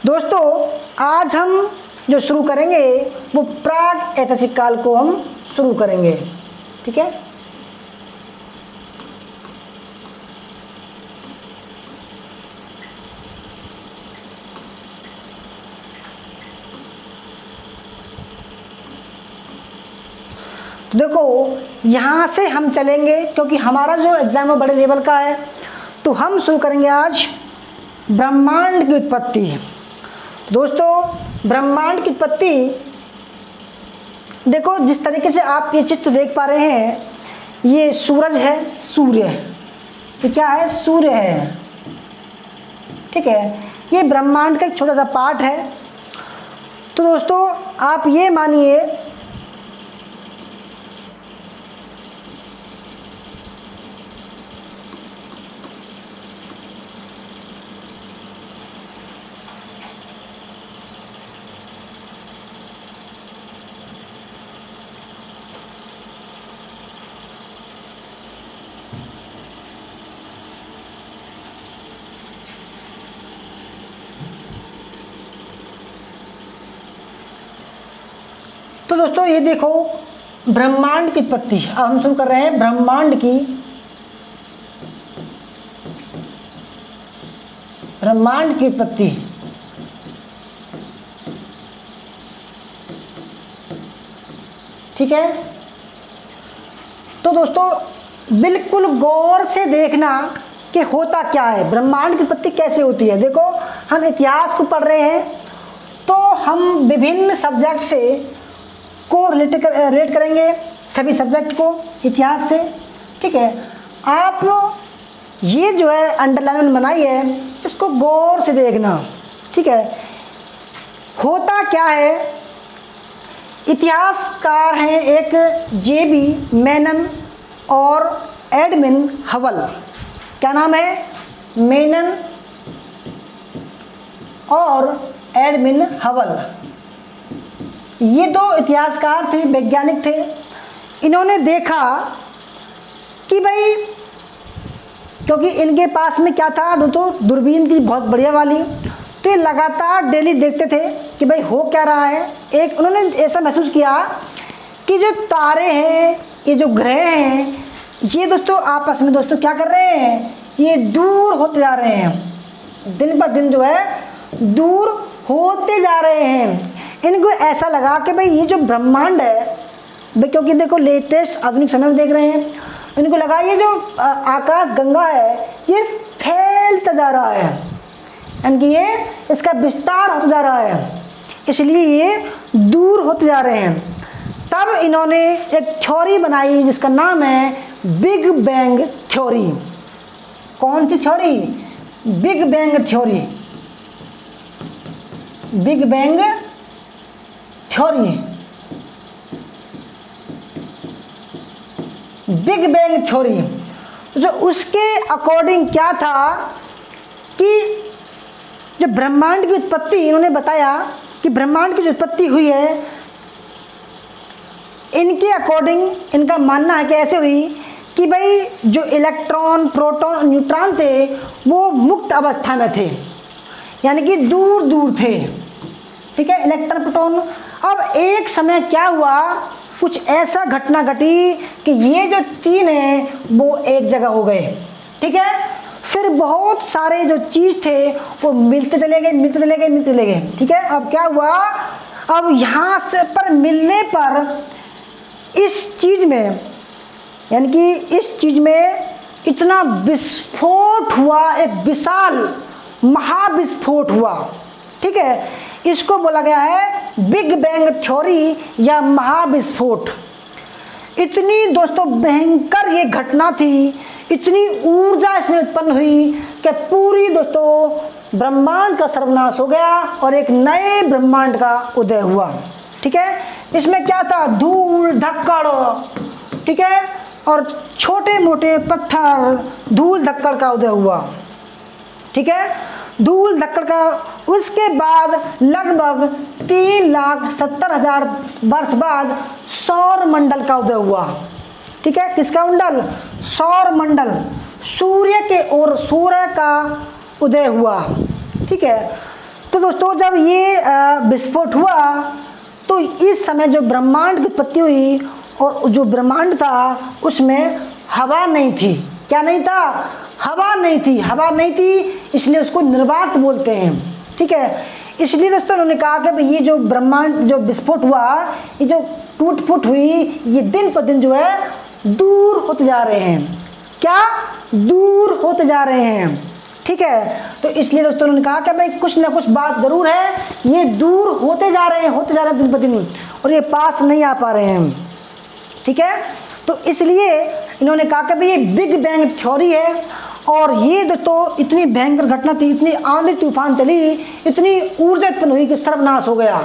दोस्तों, आज हम जो शुरू करेंगे वो प्राग ऐतिहासिक काल को हम शुरू करेंगे। ठीक है, तो देखो यहाँ से हम चलेंगे क्योंकि हमारा जो एग्जाम है बड़े लेवल का है, तो हम शुरू करेंगे आज ब्रह्मांड की उत्पत्ति। दोस्तों ब्रह्मांड की उत्पत्ति, देखो जिस तरीके से आप ये चित्र देख पा रहे हैं, ये सूरज है, सूर्य है, ये क्या है, सूर्य है। ठीक है, ये ब्रह्मांड का एक छोटा सा पार्ट है। तो दोस्तों आप ये मानिए तो दोस्तों ये देखो ब्रह्मांड की उत्पत्ति। अब हम शुरू कर रहे हैं ब्रह्मांड की उत्पत्ति। ठीक है, तो दोस्तों बिल्कुल गौर से देखना कि होता क्या है, ब्रह्मांड की उत्पत्ति कैसे होती है। देखो हम इतिहास को पढ़ रहे हैं तो हम विभिन्न सब्जेक्ट से को रिलेट करेंगे, सभी सब्जेक्ट को इतिहास से। ठीक है, आप ये जो है अंडरलाइन बनाई है इसको गौर से देखना। ठीक है, होता क्या है, इतिहासकार हैं एक जेबी मेनन और एडमिन हवल। क्या नाम है? मेनन और एडमिन हवल। ये दो इतिहासकार थे, वैज्ञानिक थे। इन्होंने देखा कि भाई, क्योंकि इनके पास में क्या था, तो दूरबीन थी बहुत बढ़िया वाली, तो ये लगातार डेली देखते थे कि भाई हो क्या रहा है। एक उन्होंने ऐसा महसूस किया कि जो तारे हैं, ये जो ग्रह हैं, ये दोस्तों आपस में दोस्तों क्या कर रहे हैं, ये दूर होते जा रहे हैं, दिन पर दिन जो है दूर होते जा रहे हैं। इनको ऐसा लगा कि भाई ये जो ब्रह्मांड है, भाई क्योंकि देखो लेटेस्ट आधुनिक समय में देख रहे हैं, इनको लगा ये जो आकाश गंगा है ये फैलता जा रहा है, यानी कि ये इसका विस्तार होता जा रहा है, इसलिए ये दूर होते जा रहे हैं। तब इन्होंने एक थ्योरी बनाई जिसका नाम है बिग बैंग थ्योरी। कौन सी theory? Big bang theory. Big bang theory. Big bang theory जो उसके अकॉर्डिंग क्या था कि जो ब्रह्मांड की उत्पत्ति, इन्होंने बताया कि ब्रह्मांड की जो उत्पत्ति हुई है, इनके अकॉर्डिंग इनका मानना है कि ऐसे हुई कि भाई जो इलेक्ट्रॉन, प्रोटॉन, न्यूट्रॉन थे वो मुक्त अवस्था में थे, यानी कि दूर दूर थे। ठीक है, इलेक्ट्रॉन, प्रोटॉन। अब एक समय क्या हुआ, कुछ ऐसा घटना घटी कि ये जो तीन हैं वो एक जगह हो गए। ठीक है, फिर बहुत सारे जो चीज़ थे वो मिलते चले गए, मिलते चले गए, मिलते चले गए। ठीक है, अब क्या हुआ, अब यहाँ से पर मिलने पर इस चीज़ में, यानी कि इस चीज़ में इतना विस्फोट हुआ, एक विशाल महाविस्फोट हुआ। ठीक है, इसको बोला गया है बिग बैंग थ्योरी या महाविस्फोट। इतनी दोस्तों भयंकर ये घटना थी, इतनी ऊर्जा इसमें उत्पन्न हुई कि पूरी दोस्तों ब्रह्मांड का सर्वनाश हो गया और एक नए ब्रह्मांड का उदय हुआ। ठीक है, इसमें क्या था, धूल धक्कड़, ठीक है, और छोटे मोटे पत्थर, धूल धक्कड़ का उदय हुआ। ठीक है, धूल धक्कड़ का। उसके बाद लगभग 3,70,000 वर्ष बाद सौर मंडल का उदय हुआ। ठीक है, किसका मंडल? सौर मंडल, सूर्य के और सूर्य का उदय हुआ। ठीक है, तो दोस्तों जब ये विस्फोट हुआ तो इस समय जो ब्रह्मांड की उत्पत्ति हुई, और जो ब्रह्मांड था उसमें हवा नहीं थी। क्या नहीं था? हवा नहीं थी। हवा नहीं थी, इसलिए उसको निर्वात बोलते हैं। ठीक है, इसलिए दोस्तों उन्होंने कहा कि भाई ये जो ब्रह्मांड जो विस्फोट हुआ, ये जो टूट फूट हुई, ये दिन पर दिन जो है दूर होते जा रहे हैं। क्या? दूर होते जा रहे हैं। ठीक है, तो इसलिए दोस्तों उन्होंने कहा कि भाई कुछ ना कुछ बात जरूर है, ये दूर होते जा रहे हैं, होते जा रहे हैं दिन पर दिन, और ये पास नहीं आ पा रहे हैं। ठीक है, तो इसलिए इन्होंने कहा कि भाई ये बिग बैंग थ्योरी है, और ये दोस्तों इतनी भयंकर घटना थी, इतनी आंधी तूफान चली, इतनी ऊर्जा उत्पन्न हुई कि सर्वनाश हो गया।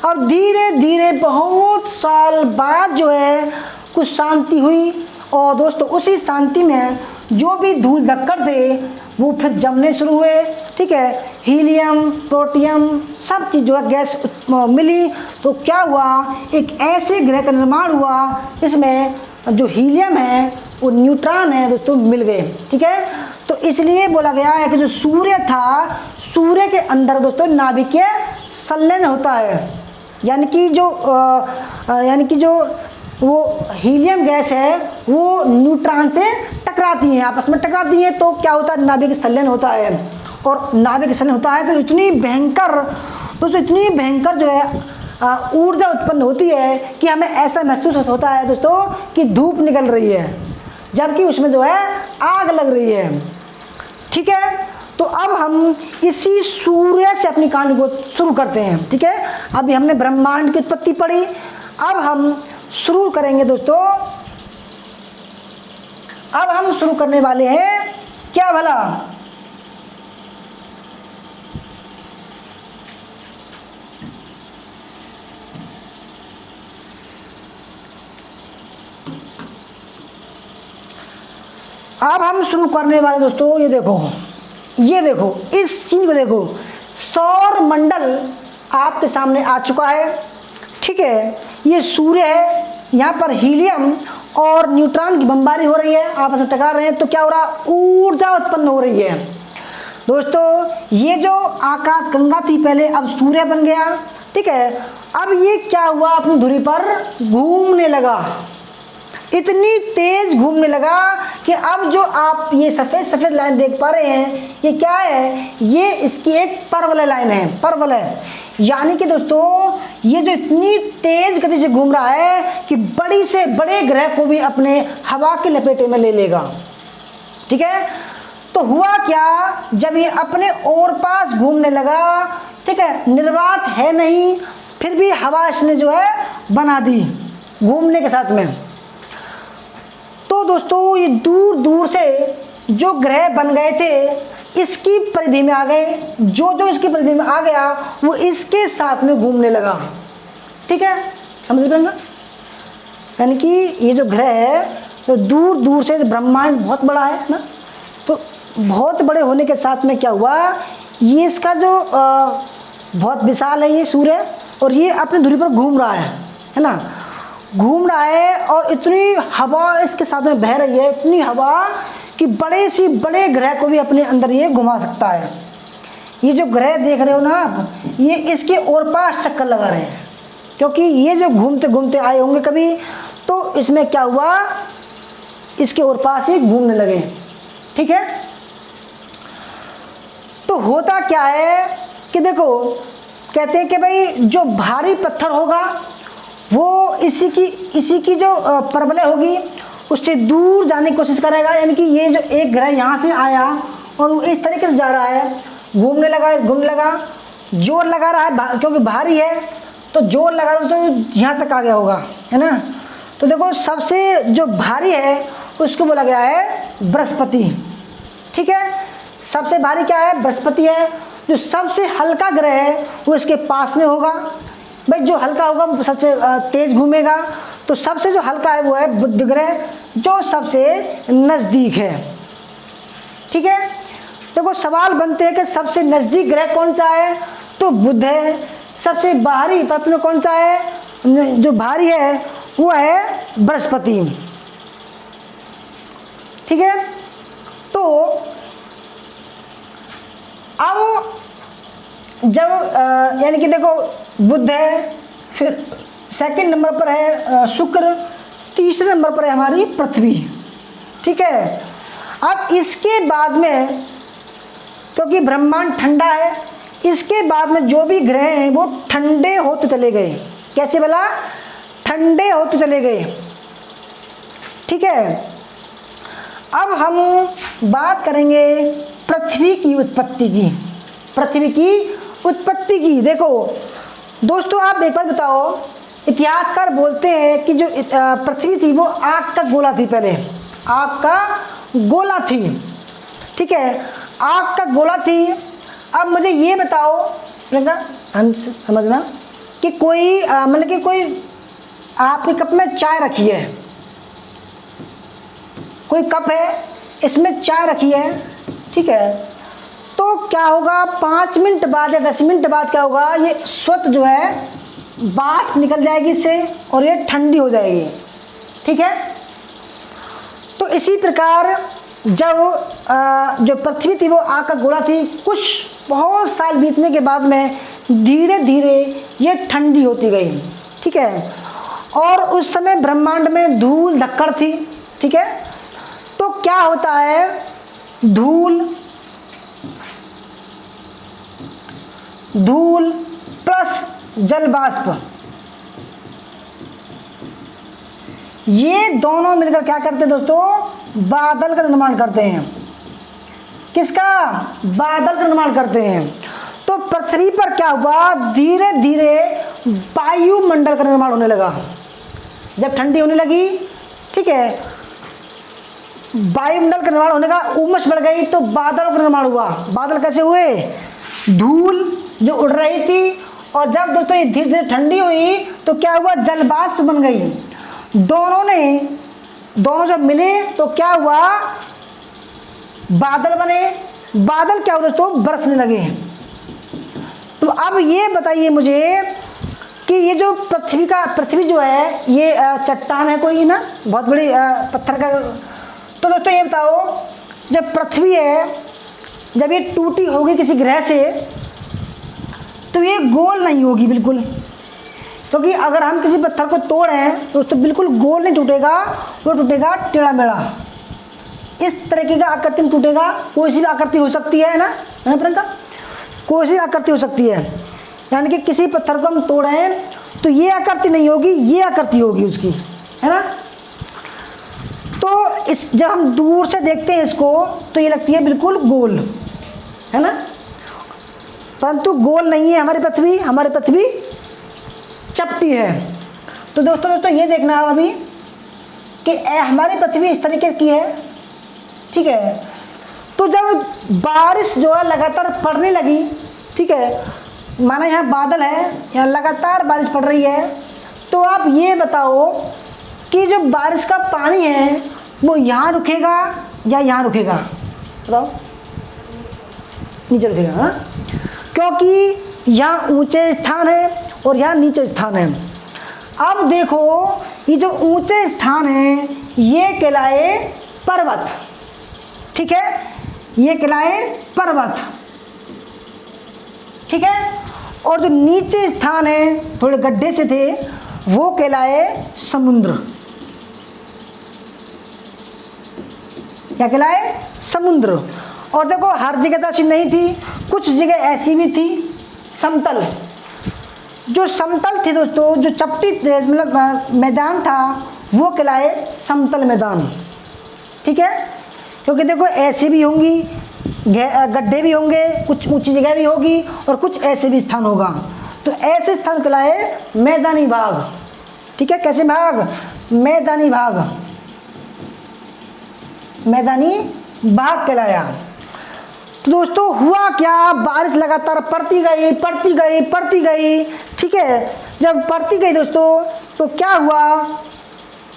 अब धीरे धीरे बहुत साल बाद जो है कुछ शांति हुई, और दोस्तों उसी शांति में जो भी धूल धक्कड़ थे वो फिर जमने शुरू हुए। ठीक है, हीलियम, प्रोटियम, सब चीज़ जो है गैस मिली, तो क्या हुआ, एक ऐसे ग्रह का निर्माण हुआ इसमें जो हीलियम है वो न्यूट्रॉन है दोस्तों मिल गए। ठीक है, तो इसलिए बोला गया है कि जो सूर्य था, सूर्य के अंदर दोस्तों नाभिकीय संलयन होता है, यानी कि जो वो हीलियम गैस है वो न्यूट्रॉन से टकराती हैं, आपस में टकराती हैं, तो क्या होता है, नाभिक संलयन होता है। और नाभिक संलयन होता है तो इतनी भयंकर दोस्तों, इतनी भयंकर जो है ऊर्जा उत्पन्न होती है कि हमें ऐसा महसूस होता है दोस्तों कि धूप निकल रही है, जबकि उसमें जो है आग लग रही है। ठीक है, तो अब हम इसी सूर्य से अपनी कहानी को शुरू करते हैं। ठीक है, अभी हमने ब्रह्मांड की उत्पत्ति पढ़ी, अब हम शुरू करेंगे दोस्तों। अब हम शुरू करने वाले हैं क्या भला, अब हम शुरू करने वाले दोस्तों, ये देखो इस चीज को देखो, सौर मंडल आपके सामने आ चुका है। ठीक है, ये सूर्य है, यहाँ पर हीलियम और न्यूट्रॉन की बमबारी हो रही है, आपस में टकरा रहे हैं, तो क्या हो रहा, ऊर्जा उत्पन्न हो रही है। दोस्तों ये जो आकाश गंगा थी पहले, अब सूर्य बन गया। ठीक है, अब ये क्या हुआ, अपनी धुरी पर घूमने लगा, इतनी तेज घूमने लगा कि अब जो आप ये सफेद सफेद लाइन देख पा रहे हैं, ये क्या है, ये इसकी एक परवलय लाइन है, परवलय। यानी कि दोस्तों ये जो इतनी तेज गति से घूम रहा है कि बड़ी से बड़े ग्रह को भी अपने हवा के लपेटे में ले लेगा। ठीक है, तो हुआ क्या, जब ये अपने और पास घूमने लगा, ठीक है, निर्वात है नहीं, फिर भी हवा इसने जो है बना दी घूमने के साथ में। तो दोस्तों ये दूर दूर से जो ग्रह बन गए थे इसकी परिधि में आ गए, जो इसकी परिधि में आ गया वो इसके साथ में घूमने लगा। ठीक है, समझ पाएंगे, यानी कि ये जो ग्रह है तो दूर दूर से, ब्रह्मांड बहुत बड़ा है ना, तो बहुत बड़े होने के साथ में क्या हुआ, ये इसका जो बहुत विशाल है ये सूर्य, और ये अपनी धुरी पर घूम रहा है ना, घूम रहा है, और इतनी हवा इसके साथ में बह रही है, इतनी हवा कि बड़े से बड़े ग्रह को भी अपने अंदर ये घुमा सकता है। ये जो ग्रह देख रहे हो ना आप, ये इसके और पास चक्कर लगा रहे हैं, क्योंकि ये जो घूमते घूमते आए होंगे कभी, तो इसमें क्या हुआ, इसके और पास ही घूमने लगे। ठीक है, तो होता क्या है कि देखो, कहते हैं कि भाई जो भारी पत्थर होगा वो इसी की जो परवलय होगी उससे दूर जाने की कोशिश करेगा। यानी कि ये जो एक ग्रह यहाँ से आया और वो इस तरीके से जा रहा है, घूमने लगा, जोर लगा रहा है, क्योंकि भारी है तो जोर लगा रहा है, तो यहाँ तक आ गया होगा, है ना। तो देखो सबसे जो भारी है उसको बोला गया है बृहस्पति। ठीक है, सबसे भारी क्या है, बृहस्पति है। जो सबसे हल्का ग्रह है वो इसके पास में होगा। भाई जो हल्का होगा वो सबसे तेज घूमेगा, तो सबसे जो हल्का है वो है बुध ग्रह, जो सबसे नज़दीक है। ठीक है, देखो सवाल बनते हैं कि सबसे नज़दीक ग्रह कौन सा है, तो बुध है। सबसे बाहरी पथ में कौन सा है, जो भारी है वो है बृहस्पति। ठीक है, तो अब जब यानी कि देखो बुध है, फिर सेकंड नंबर पर है शुक्र, तीसरे नंबर पर है हमारी पृथ्वी। ठीक है, अब इसके बाद में, क्योंकि ब्रह्मांड ठंडा है, इसके बाद में जो भी ग्रह हैं वो ठंडे होते चले गए। कैसे बोला, ठंडे होते चले गए। ठीक है, अब हम बात करेंगे पृथ्वी की उत्पत्ति की। पृथ्वी की उत्पत्ति की, देखो दोस्तों आप एक बात बताओ, इतिहासकार बोलते हैं कि जो पृथ्वी थी वो आग का गोला थी, पहले आग का गोला थी। ठीक है, आग का गोला थी। अब मुझे ये बताओ प्रियंका, समझना कि कोई मतलब कि कोई आपके कप में चाय रखी है, कोई कप है इसमें चाय रखी है। ठीक है, तो क्या होगा, 5 मिनट बाद या 10 मिनट बाद क्या होगा, ये स्वतः जो है वाष्प निकल जाएगी इससे और ये ठंडी हो जाएगी। ठीक है, तो इसी प्रकार जब जो पृथ्वी थी वो आग का गोला थी, कुछ बहुत साल बीतने के बाद में धीरे धीरे ये ठंडी होती गई। ठीक है, और उस समय ब्रह्मांड में धूल धक्कड़ थी। ठीक है, तो क्या होता है, धूल प्लस जल वाष्प, ये दोनों मिलकर क्या करते हैं दोस्तों, बादल का निर्माण करते हैं। किसका, बादल का निर्माण करते हैं। तो पृथ्वी पर क्या हुआ, धीरे धीरे वायुमंडल का निर्माण होने लगा। जब ठंडी होने लगी, ठीक है, वायुमंडल का निर्माण होने का उमस बढ़ गई, तो बादलों का निर्माण हुआ। बादल कैसे हुए, धूल जो उड़ रही थी, और जब दोस्तों ये धीरे धीरे ठंडी हुई तो क्या हुआ, जलवाष्प बन गई। दोनों जब मिले तो क्या हुआ, बादल बने, बादल क्या हो दोस्तों, बरसने लगे। तो अब ये बताइए मुझे कि ये जो पृथ्वी जो है ये चट्टान है कोई ना, बहुत बड़ी पत्थर का। तो दोस्तों ये बताओ, जब पृथ्वी है जब ये टूटी होगी किसी ग्रह से तो ये गोल नहीं होगी बिल्कुल, क्योंकि अगर हम किसी पत्थर को तोड़ें तो बिल्कुल गोल नहीं टूटेगा, वो टूटेगा टेढ़ा मेढ़ा, इस तरीके का आकृति में टूटेगा। कोई सी आकृति हो सकती है ना प्रियंका, कोई सी आकृति हो सकती है, यानी कि किसी पत्थर को हम तोड़ें तो ये आकृति नहीं होगी, ये आकृति होगी उसकी, है ना। तो जब हम दूर से देखते हैं इसको तो ये लगती है बिल्कुल गोल, है ना, परंतु गोल नहीं है हमारी पृथ्वी चपटी है। तो दोस्तों ये देखना है अभी कि हमारी पृथ्वी इस तरीके की है, ठीक है। तो जब बारिश जो है लगातार पड़ने लगी, ठीक है, माना यहाँ बादल है, यहाँ लगातार बारिश पड़ रही है, तो आप ये बताओ कि जो बारिश का पानी है वो यहाँ रुकेगा या यहाँ रुकेगा, बताओ, नीचे रुकेगा, हाँ, क्योंकि यहाँ ऊंचे स्थान है और यहाँ नीचे स्थान है। अब देखो ये जो ऊंचे स्थान है ये कहलाए पर्वत, ठीक है, ये कहलाए पर्वत, ठीक है, और जो नीचे स्थान है थोड़े गड्ढे से थे वो कहलाए समुद्र, क्या कहलाए, समुद्र। और देखो हर जगह तो ऐसी नहीं थी, कुछ जगह ऐसी भी थी समतल। जो समतल थी दोस्तों, जो चपटी मतलब मैदान था वो कहलाए समतल मैदान, ठीक है, क्योंकि देखो ऐसे भी होंगी, गड्ढे भी होंगे, कुछ ऊंची जगह भी होगी और कुछ ऐसे भी स्थान होगा। तो ऐसे स्थान कहलाए मैदानी भाग, ठीक है, कैसे भाग, मैदानी भाग, मैदानी भाग कहलाया। तो दोस्तों हुआ क्या, बारिश लगातार पड़ती गई, ठीक है। जब पड़ती गई दोस्तों तो क्या हुआ,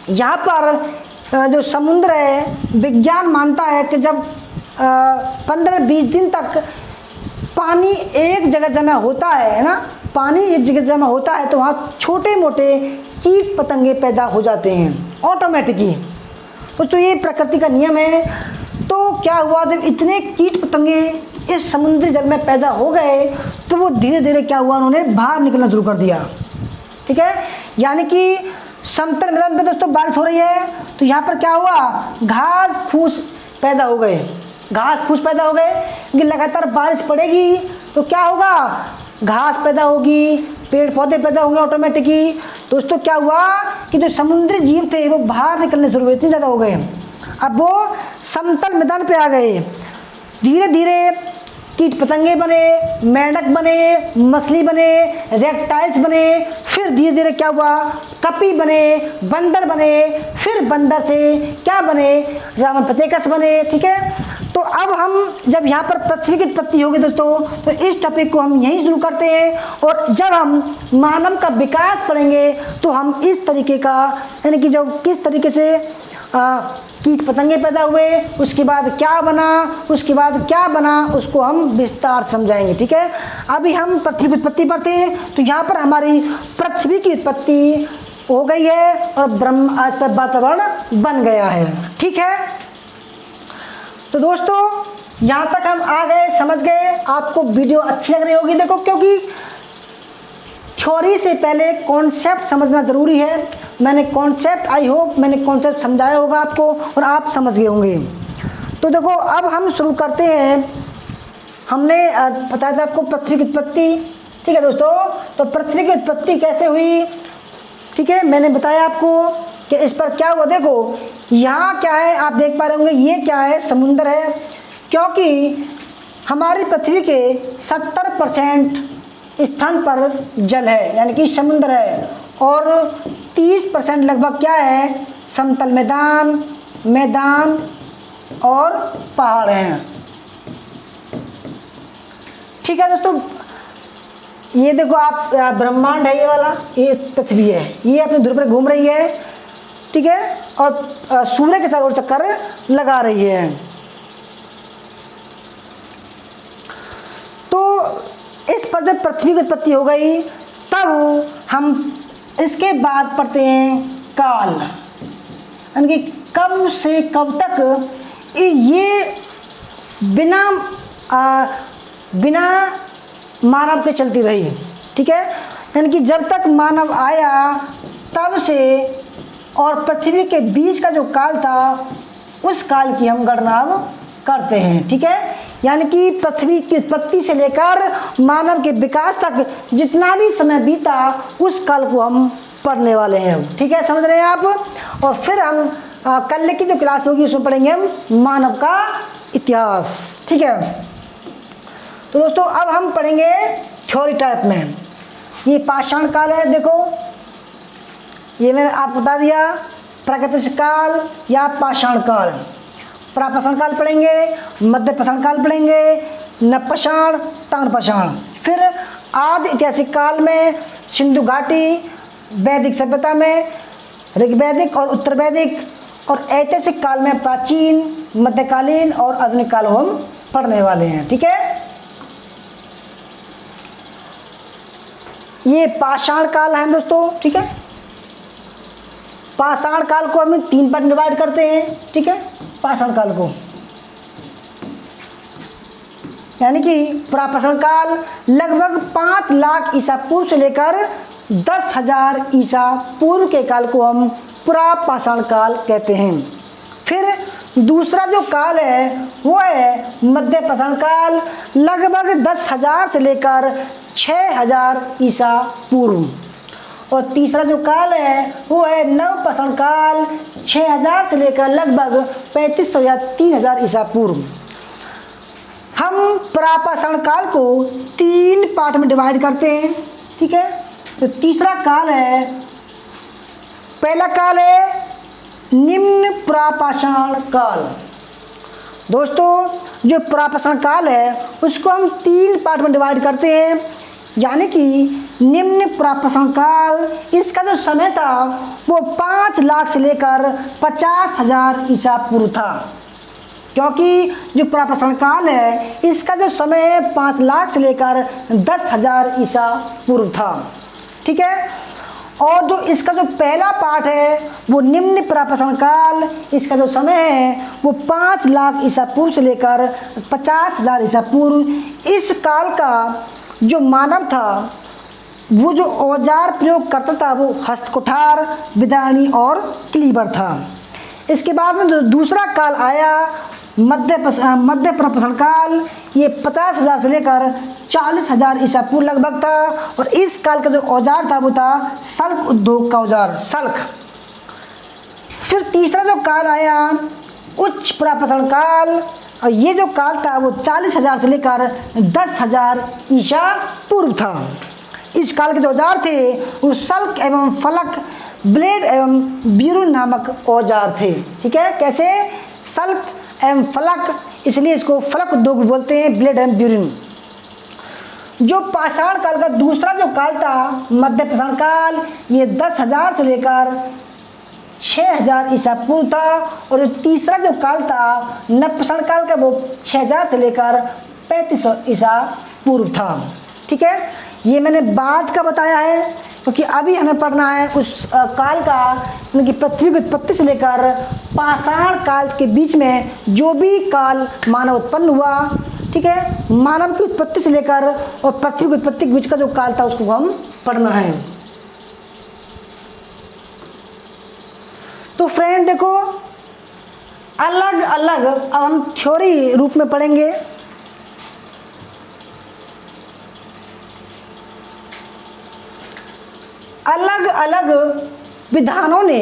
यहाँ पर जो समुद्र है, विज्ञान मानता है कि जब 15-20 दिन तक पानी एक जगह जमा होता है ना, पानी एक जगह जमा होता है तो वहाँ छोटे मोटे कीट पतंगे पैदा हो जाते हैं ऑटोमेटिकली। तो ये प्रकृति का नियम है। तो क्या हुआ, जब इतने कीट पतंगे इस समुद्री जल में पैदा हो गए तो वो धीरे धीरे क्या हुआ, उन्होंने बाहर निकलना शुरू कर दिया, ठीक है। यानी कि समतल मैदान पे दोस्तों बारिश हो रही है तो यहाँ पर क्या हुआ, घास फूस पैदा हो गए, क्योंकि लगातार बारिश पड़ेगी तो क्या होगा, घास पैदा होगी, पेड़ पौधे पैदा होंगे ऑटोमेटिकली। दोस्तों क्या हुआ कि जो समुद्री जीव थे वो बाहर निकलने शुरू हुए, इतने ज़्यादा हो गए, अब वो समतल मैदान पे आ गए। धीरे धीरे कीट पतंगे बने, मेंढक बने, मछली बने, रेप्टाइल्स बने, फिर धीरे धीरे क्या हुआ, कपी बने, बंदर बने, फिर बंदर से क्या बने, रामाप्रतेकस बने, ठीक है। तो अब हम जब यहाँ पर पृथ्वी की उत्पत्ति होगी दोस्तों तो इस टॉपिक को हम यहीं शुरू करते हैं, और जब हम मानव का विकास पढ़ेंगे तो हम इस तरीके का, यानी कि जो किस तरीके से कीट पतंगे पैदा हुए, उसके बाद क्या बना, उसको हम विस्तार समझाएंगे, ठीक है। अभी हम पृथ्वी की उत्पत्ति पढ़ते हैं। तो यहाँ पर हमारी पृथ्वी की उत्पत्ति हो गई है और ब्रह्म आज पर वातावरण बन गया है, ठीक है। तो दोस्तों यहाँ तक हम आ गए, समझ गए, आपको वीडियो अच्छी लग रही होगी। देखो क्योंकि थ्योरी से पहले कॉन्सेप्ट समझना ज़रूरी है। मैंने कॉन्सेप्ट समझाया होगा आपको और आप समझ गए होंगे। तो देखो अब हम शुरू करते हैं। हमने बताया था आपको पृथ्वी की उत्पत्ति, ठीक है दोस्तों। तो पृथ्वी की उत्पत्ति कैसे हुई, ठीक है, मैंने बताया आपको कि इस पर क्या हुआ। देखो यहाँ क्या है, आप देख पा रहे होंगे, ये क्या है, समुंदर है, क्योंकि हमारी पृथ्वी के 70% स्थान पर जल है, यानी कि समुद्र है, और 30% लगभग क्या है, समतल मैदान और पहाड़ हैं, ठीक है दोस्तों। ये देखो आप, ब्रह्मांड है, ये वाला, ये पृथ्वी है, ये अपने ध्रुव पर घूम रही है, ठीक है, और सूर्य के चारों ओर चक्कर लगा रही है। पर जब पृथ्वी की उत्पत्ति हो गई तब हम इसके बाद पढ़ते हैं काल, यानी कि कब से कब तक ये बिना मानव के चलती रही। ठीक है, यानी कि जब तक मानव आया तब से और पृथ्वी के बीच का जो काल था उस काल की हम गणना अब करते हैं। ठीक है, यानी कि पृथ्वी की उत्पत्ति से लेकर मानव के विकास तक जितना भी समय बीता उस काल को हम पढ़ने वाले हैं। ठीक है, समझ रहे हैं आप। और फिर हम कल की जो क्लास होगी उसमें पढ़ेंगे हम मानव का इतिहास। ठीक है, तो दोस्तों अब हम पढ़ेंगे थ्योरी टाइप में। ये पाषाण काल है, देखो ये मैंने आपको बता दिया, प्रागैतिहासिक काल या पाषाण काल। प्रापाषाण काल पढ़ेंगे, मध्य पाषाण काल पढ़ेंगे, नवपाषाण, ताम्रपाषाण। फिर आदि ऐतिहासिक काल में सिंधु घाटी, वैदिक सभ्यता में ऋग्वैदिक और उत्तर वैदिक, और ऐतिहासिक काल में प्राचीन, मध्यकालीन और आधुनिक काल हम पढ़ने वाले हैं। ठीक है, ये पाषाण काल है दोस्तों। ठीक है, पाषाण काल को हम 3 पार्ट डिवाइड करते हैं। ठीक है, पाषाण काल को, यानी कि प्रापाषाण काल लगभग 5 लाख ईसा पूर्व से लेकर 10,000 ईसा पूर्व के काल को हम प्रापाषाण काल कहते हैं। फिर दूसरा जो काल है वो है मध्य पाषाण काल, लगभग 10,000 से लेकर 6,000 ईसा पूर्व। और तीसरा जो काल है वो है नवपाषाण काल, 6,000 से लेकर लगभग 3500 या 3,000 ईसा पूर्व। हम प्रापाषाण काल को 3 पार्ट में डिवाइड करते हैं। ठीक है, तो तीसरा काल है, पहला काल है निम्न प्रापाषाण काल। दोस्तों जो प्रापाषाण काल है उसको हम 3 पार्ट में डिवाइड करते हैं, यानी कि निम्न प्रापाषाण काल, इसका जो समय था वो 5 लाख से लेकर 50,000 ईसा पूर्व था। क्योंकि जो प्रापाषाण काल है इसका जो समय है 5 लाख से लेकर 10,000 ईसा पूर्व था। ठीक है, और जो इसका जो पहला पार्ट है वो निम्न प्रापाषाण काल, इसका जो समय है वो 5 लाख ईसा पूर्व से लेकर 50,000 ईसा पूर्व। इस काल का जो मानव था वो जो औजार प्रयोग करता था वो हस्तकुठार, बिदानी और क्लीवर था। इसके बाद में जो दूसरा काल आया मध्य प्रापाषाण काल, ये 50,000 से लेकर 40,000 ईसा पूर्व लगभग था। और इस काल का जो औजार था वो था सल्क उद्योग का औजार, सल्क। फिर तीसरा जो काल आया उच्च प्रापाषाण काल, और ये जो काल था वो 40,000 से लेकर 10,000 ईसा पूर्व था। इस काल के जो औजार थे वो सल्क एवं फलक, ब्लेड एवं ब्यूरिन नामक औजार थे। ठीक है, कैसे? सल्क एवं फलक, इसलिए इसको फलक उद्योग बोलते हैं, ब्लेड एवं ब्यूरिन। जो पाषाण काल का दूसरा जो काल था मध्य पाषाण काल, ये 10,000 से लेकर 6,000 ईसा पूर्व था। और जो तीसरा जो काल था नवपाषाण काल का वो 6,000 से लेकर 3500 ईसा पूर्व था। ठीक है, ये मैंने बाद का बताया है क्योंकि अभी हमें पढ़ना है उस काल का, यानी कि पृथ्वी की उत्पत्ति से लेकर पाषाण काल के बीच में जो भी काल मानव उत्पन्न हुआ। ठीक है, मानव की उत्पत्ति से लेकर और पृथ्वी की उत्पत्ति के बीच का जो काल था उसको हम पढ़ना है। तो फ्रेंड देखो, अलग अलग अब हम थ्योरी रूप में पढ़ेंगे। अलग अलग विधानों ने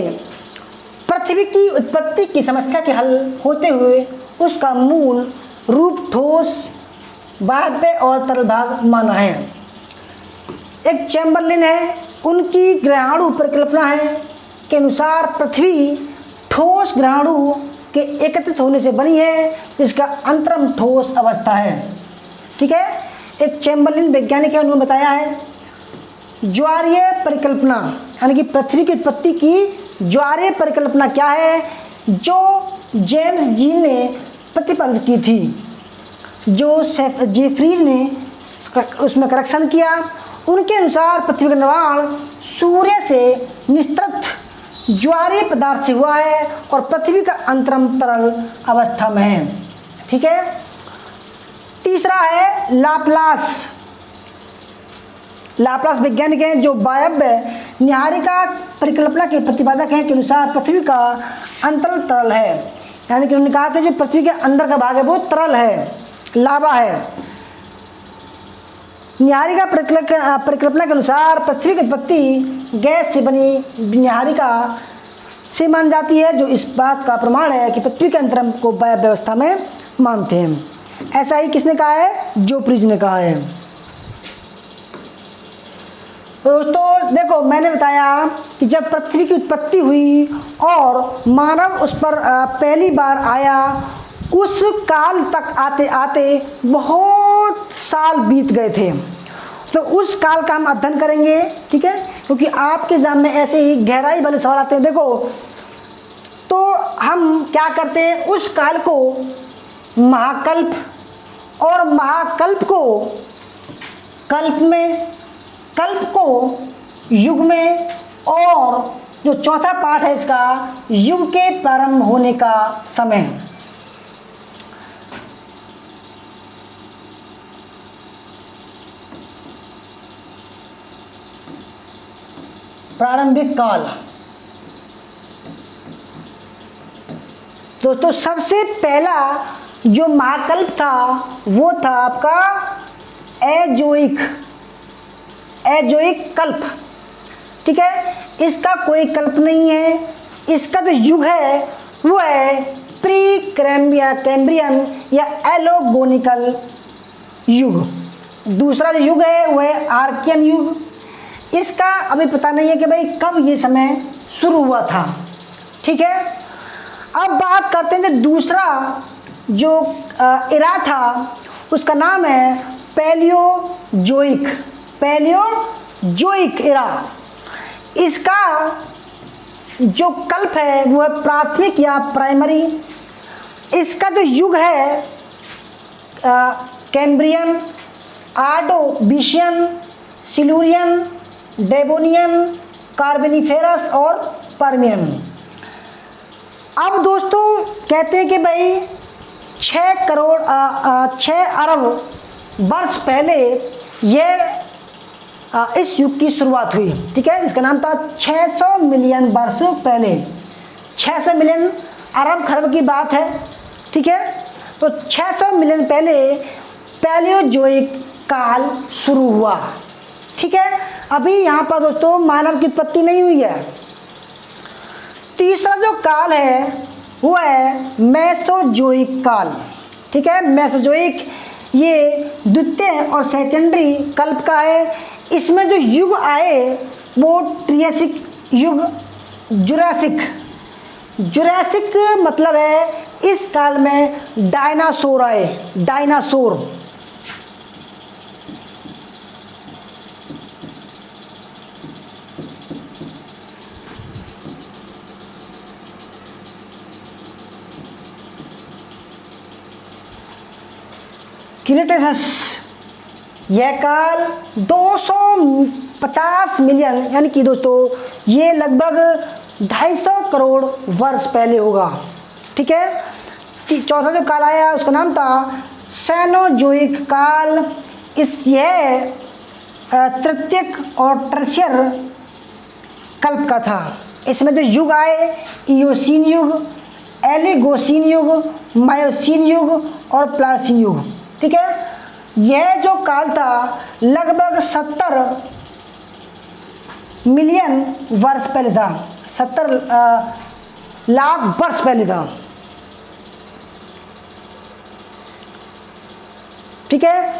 पृथ्वी की उत्पत्ति की समस्या के हल होते हुए उसका मूल रूप ठोस, बाह्य और तरल भाग माना है। एक चैम्बरलिन है, उनकी ग्रहाणु परिकल्पना है के अनुसार पृथ्वी ठोस ग्रहाणु के एकत्रित होने से बनी है, जिसका अंतरम ठोस अवस्था है। ठीक है, एक चैम्बरलिन वैज्ञानिक है, उन्होंने बताया है ज्वारीय परिकल्पना, यानी कि पृथ्वी की उत्पत्ति की ज्वारीय परिकल्पना क्या है, जो जेम्स जीन ने प्रतिपादित की थी, जो जेफरीज ने उसमें करेक्शन किया। उनके अनुसार पृथ्वी का निर्माण सूर्य से निस्तृत ज्वारीय पदार्थ से हुआ है और पृथ्वी का अंतरम तरल अवस्था में है। ठीक है। तीसरा है लाप्लास। लाप्लास वैज्ञानिक हैं जो वायव्य नीहारिका परिकल्पना के प्रतिपादक हैं के अनुसार पृथ्वी का अंतरल तरल है, यानी कि उन्होंने कहा कि जो पृथ्वी के अंदर का भाग है वो तरल है, लावा है। नीहारिका परिकल्पना के अनुसार पृथ्वी की उत्पत्ति गैस से बनी नीहारिका से मान जाती है, जो इस बात का प्रमाण है कि पृथ्वी के अंतरम को वायव्य व्यवस्था में मानते हैं। ऐसा ही किसने कहा है? जोप्रीज ने कहा है। दोस्तों देखो, मैंने बताया कि जब पृथ्वी की उत्पत्ति हुई और मानव उस पर पहली बार आया, उस काल तक आते आते बहुत साल बीत गए थे। तो उस काल का हम अध्ययन करेंगे, ठीक है, क्योंकि आपके एग्जाम में ऐसे ही गहराई वाले सवाल आते हैं। देखो, तो हम क्या करते हैं, उस काल को महाकल्प और महाकल्प को कल्प में, कल्प को युग में, और जो चौथा पार्ट है इसका युग के प्रारंभ होने का समय। प्रारंभिक काल। दोस्तों सबसे पहला जो महाकल्प था वो था आपका एजोइक कल्प। ठीक है, इसका कोई कल्प नहीं है। इसका जो युग है वो है प्री कैम्ब्रियन या एलोगोनिकल युग। दूसरा जो युग है वो है आर्कियन युग। इसका अभी पता नहीं है कि भाई कब ये समय शुरू हुआ था। ठीक है, अब बात करते हैं जो दूसरा जो इरा था उसका नाम है पैलियोजोइक इरा। इसका जो कल्प है वो है प्राथमिक या प्राइमरी। इसका जो युग है कैम्ब्रियन, आर्डोबिशियन, सिलूरियन, डेवोनियन, कार्बोनिफेरस और पर्मियन। अब दोस्तों कहते हैं कि भाई 6 अरब वर्ष पहले यह इस युग की शुरुआत हुई। ठीक है, इसका नाम था 600 मिलियन वर्ष पहले। 600 मिलियन, अरब खरब की बात है। ठीक है, तो 600 मिलियन पहले पैलियोजोइक काल शुरू हुआ। ठीक है, अभी यहाँ पर दोस्तों मानव की उत्पत्ति नहीं हुई है। तीसरा जो काल है वो है मेसोजोइक काल। ठीक है, मेसोजोइक ये द्वितीय और सेकेंडरी कल्प का है। इसमें जो युग आए वो ट्रियासिक युग, जुरासिक मतलब है इस काल में डायनासोर आए, डायनासोर। क्रिटेशस, यह काल 250 मिलियन यानी कि दोस्तों ये लगभग 250 करोड़ वर्ष पहले होगा। ठीक है, चौथा जो काल आया उसका नाम था सेनोजोइक काल। यह तृतीयक और टर्शियर कल्प का था। इसमें जो युग आए इयोसीन युग, एलिगोसीन युग, मायोसीन युग और प्लासीन युग। ठीक है, यह जो काल था लगभग 70 मिलियन वर्ष पहले था, 70 लाख वर्ष पहले था। ठीक है,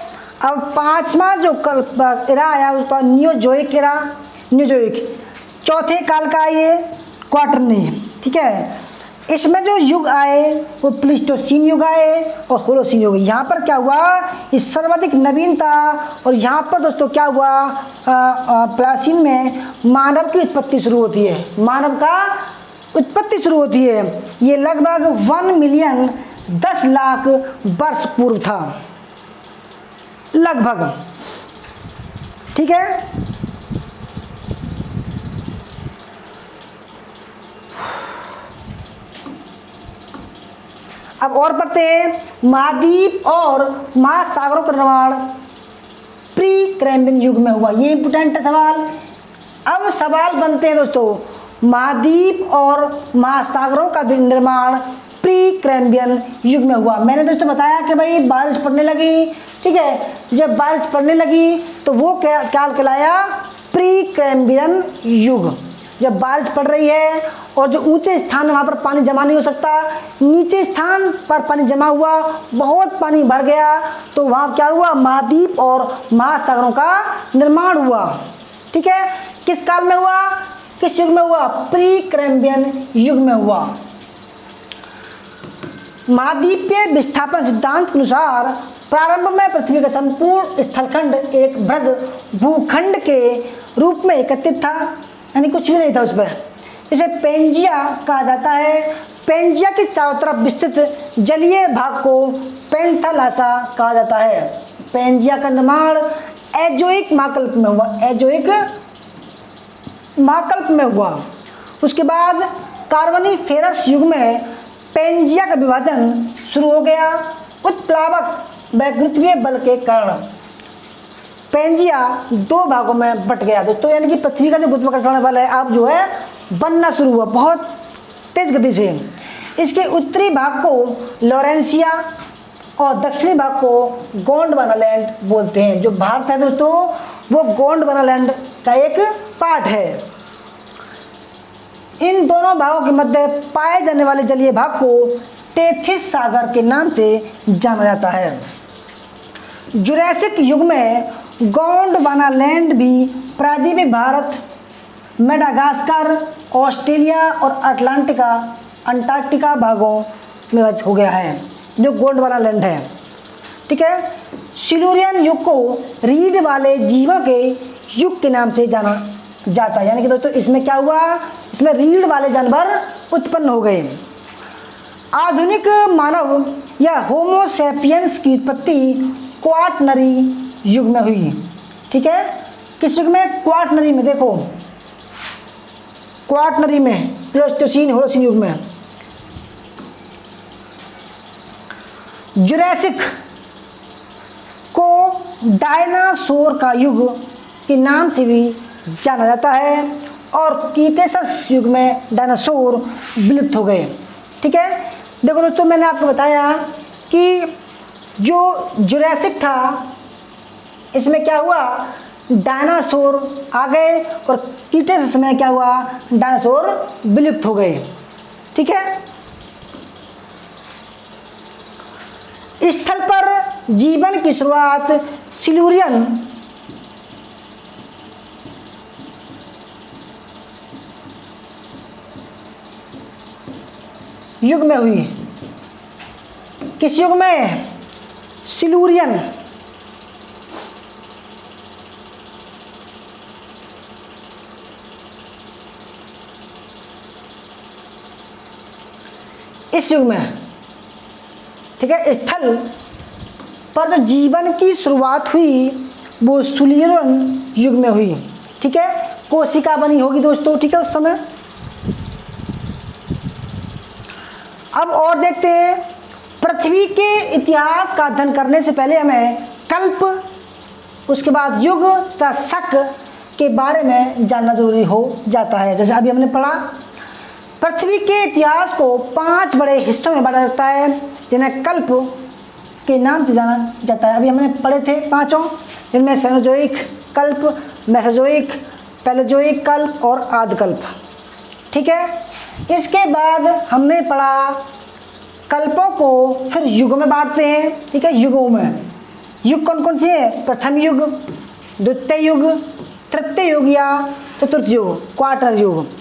अब पांचवा जो कल्प इरा आया उसका नियोजोइक इरा। नियोजोइक चौथे काल का ये क्वार्टर नहीं है। ठीक है, इसमें जो युग आए वो प्लीस्टोसीन युग आए और होलोसीन युग। यहाँ पर क्या हुआ, इस सर्वाधिक नवीन था। और यहाँ पर दोस्तों क्या हुआ, प्लासीन में मानव की उत्पत्ति शुरू होती है, मानव का उत्पत्ति शुरू होती है। ये लगभग 1 मिलियन 10 लाख वर्ष पूर्व था। लगभग, ठीक है। अब और पढ़ते हैं, महाद्वीप और महासागरों का निर्माण प्री कैम्ब्रियन युग में हुआ। ये इंपोर्टेंट है सवाल। अब सवाल बनते हैं दोस्तों, महाद्वीप और महासागरों का निर्माण प्री कैम्ब्रियन युग में हुआ। मैंने दोस्तों बताया कि भाई बारिश पड़ने लगी, ठीक है, जब बारिश पड़ने लगी तो वो क्या कहलाया, प्री कैम्ब्रियन युग। जब बारिश पड़ रही है और जो ऊंचे स्थान है वहाँ पर पानी जमा नहीं हो सकता, नीचे स्थान पर पानी जमा हुआ, बहुत पानी भर गया, तो वहाँ क्या हुआ, महाद्वीप और महासागरों का निर्माण हुआ, ठीक है। किस काल में हुआ, किस युग में हुआ, प्री कैम्ब्रियन युग में हुआ। महाद्वीपीय विस्थापन सिद्धांत के अनुसार प्रारंभ में पृथ्वी का संपूर्ण स्थलखंड एक बृहद भूखंड के रूप में एकत्रित था, यानी कुछ भी नहीं था उस पर। इसे पेंजिया कहा जाता है। पेंजिया के चारों तरफ विस्तृत जलीय भाग को पेंथालासा कहा जाता है। पेंजिया का निर्माण एजोइक महाकल्प में हुआ, एजोइक महाकल्प में हुआ। उसके बाद कार्बोनिफेरस युग में पेंजिया का विभाजन शुरू हो गया। उत्प्लावक व गुरुत्वीय बल के कारण पेंजिया दो भागों में बट गया दोस्तों, यानी कि पृथ्वी का जो गुरुत्वाकर्षण बल है अब जो है बनना शुरू हुआ बहुत तेज गति से। इसके उत्तरी भाग को लॉरेंसिया और दक्षिणी भाग को गोंडवाना लैंड बोलते हैं। जो भारत है दोस्तों वो गोंडवाना लैंड का एक पार्ट है। इन दोनों भागों के मध्य पाए जाने वाले जलीय भाग को टेथिस सागर के नाम से जाना जाता है। जुरैसिक युग में गोंडवाना लैंड भी प्रायद्वीपीय भारत, मेडागास्कर, ऑस्ट्रेलिया और अंटार्कटिका भागों में हो गया है, जो गोंडवाना लैंड है, ठीक है। सिल्यूरियन युग को रीढ़ वाले जीवों के युग के नाम से जाना जाता है, यानी कि दोस्तों इसमें क्या हुआ, इसमें रीढ़ वाले जानवर उत्पन्न हो गए। आधुनिक मानव या होमो सैपियंस की उत्पत्ति क्वाटरनरी युग में हुई, ठीक है। किस युग में, क्वाटरनरी में। देखो क्वाटरनरी में, प्लेस्टोसीन होलोसीन युग में। जुरैसिक को डायनासोर का युग के नाम से भी जाना जाता है और क्रीटेशस युग में डायनासोर विलुप्त हो गए, ठीक है। देखो दोस्तों मैंने आपको बताया कि जो जुरैसिक था इसमें क्या हुआ, डायनासोर आ गए और क्रीटेशस में क्या हुआ, डायनासोर विलुप्त हो गए, ठीक है। स्थल पर जीवन की शुरुआत सिल्यूरियन युग में हुई। किस युग में, सिल्यूरियन। इस युग में, ठीक है। स्थल पर जो जीवन की शुरुआत हुई वो सिल्यूरियन युग में हुई, ठीक है। कोशिका बनी होगी दोस्तों, ठीक है, उस समय। अब और देखते हैं, पृथ्वी के इतिहास का अध्ययन करने से पहले हमें कल्प, उसके बाद युग तथा शक के बारे में जानना जरूरी हो जाता है। जैसे अभी हमने पढ़ा, पृथ्वी के इतिहास को 5 बड़े हिस्सों में बांटा जाता है जिन्हें कल्प के नाम से जाना जाता है। अभी हमने पढ़े थे पांचों, जिनमें सेनोजोइक कल्प, मेसोजोइक, पैलेजोइक कल्प और आदिकल्प, ठीक है। इसके बाद हमने पढ़ा कल्पों को फिर युगों में बांटते हैं, ठीक है। युगों में युग कौन कौन से हैं, प्रथम युग, द्वितीय युग, तृतीय युग या चतुर्थ युग, क्वार्टर युग।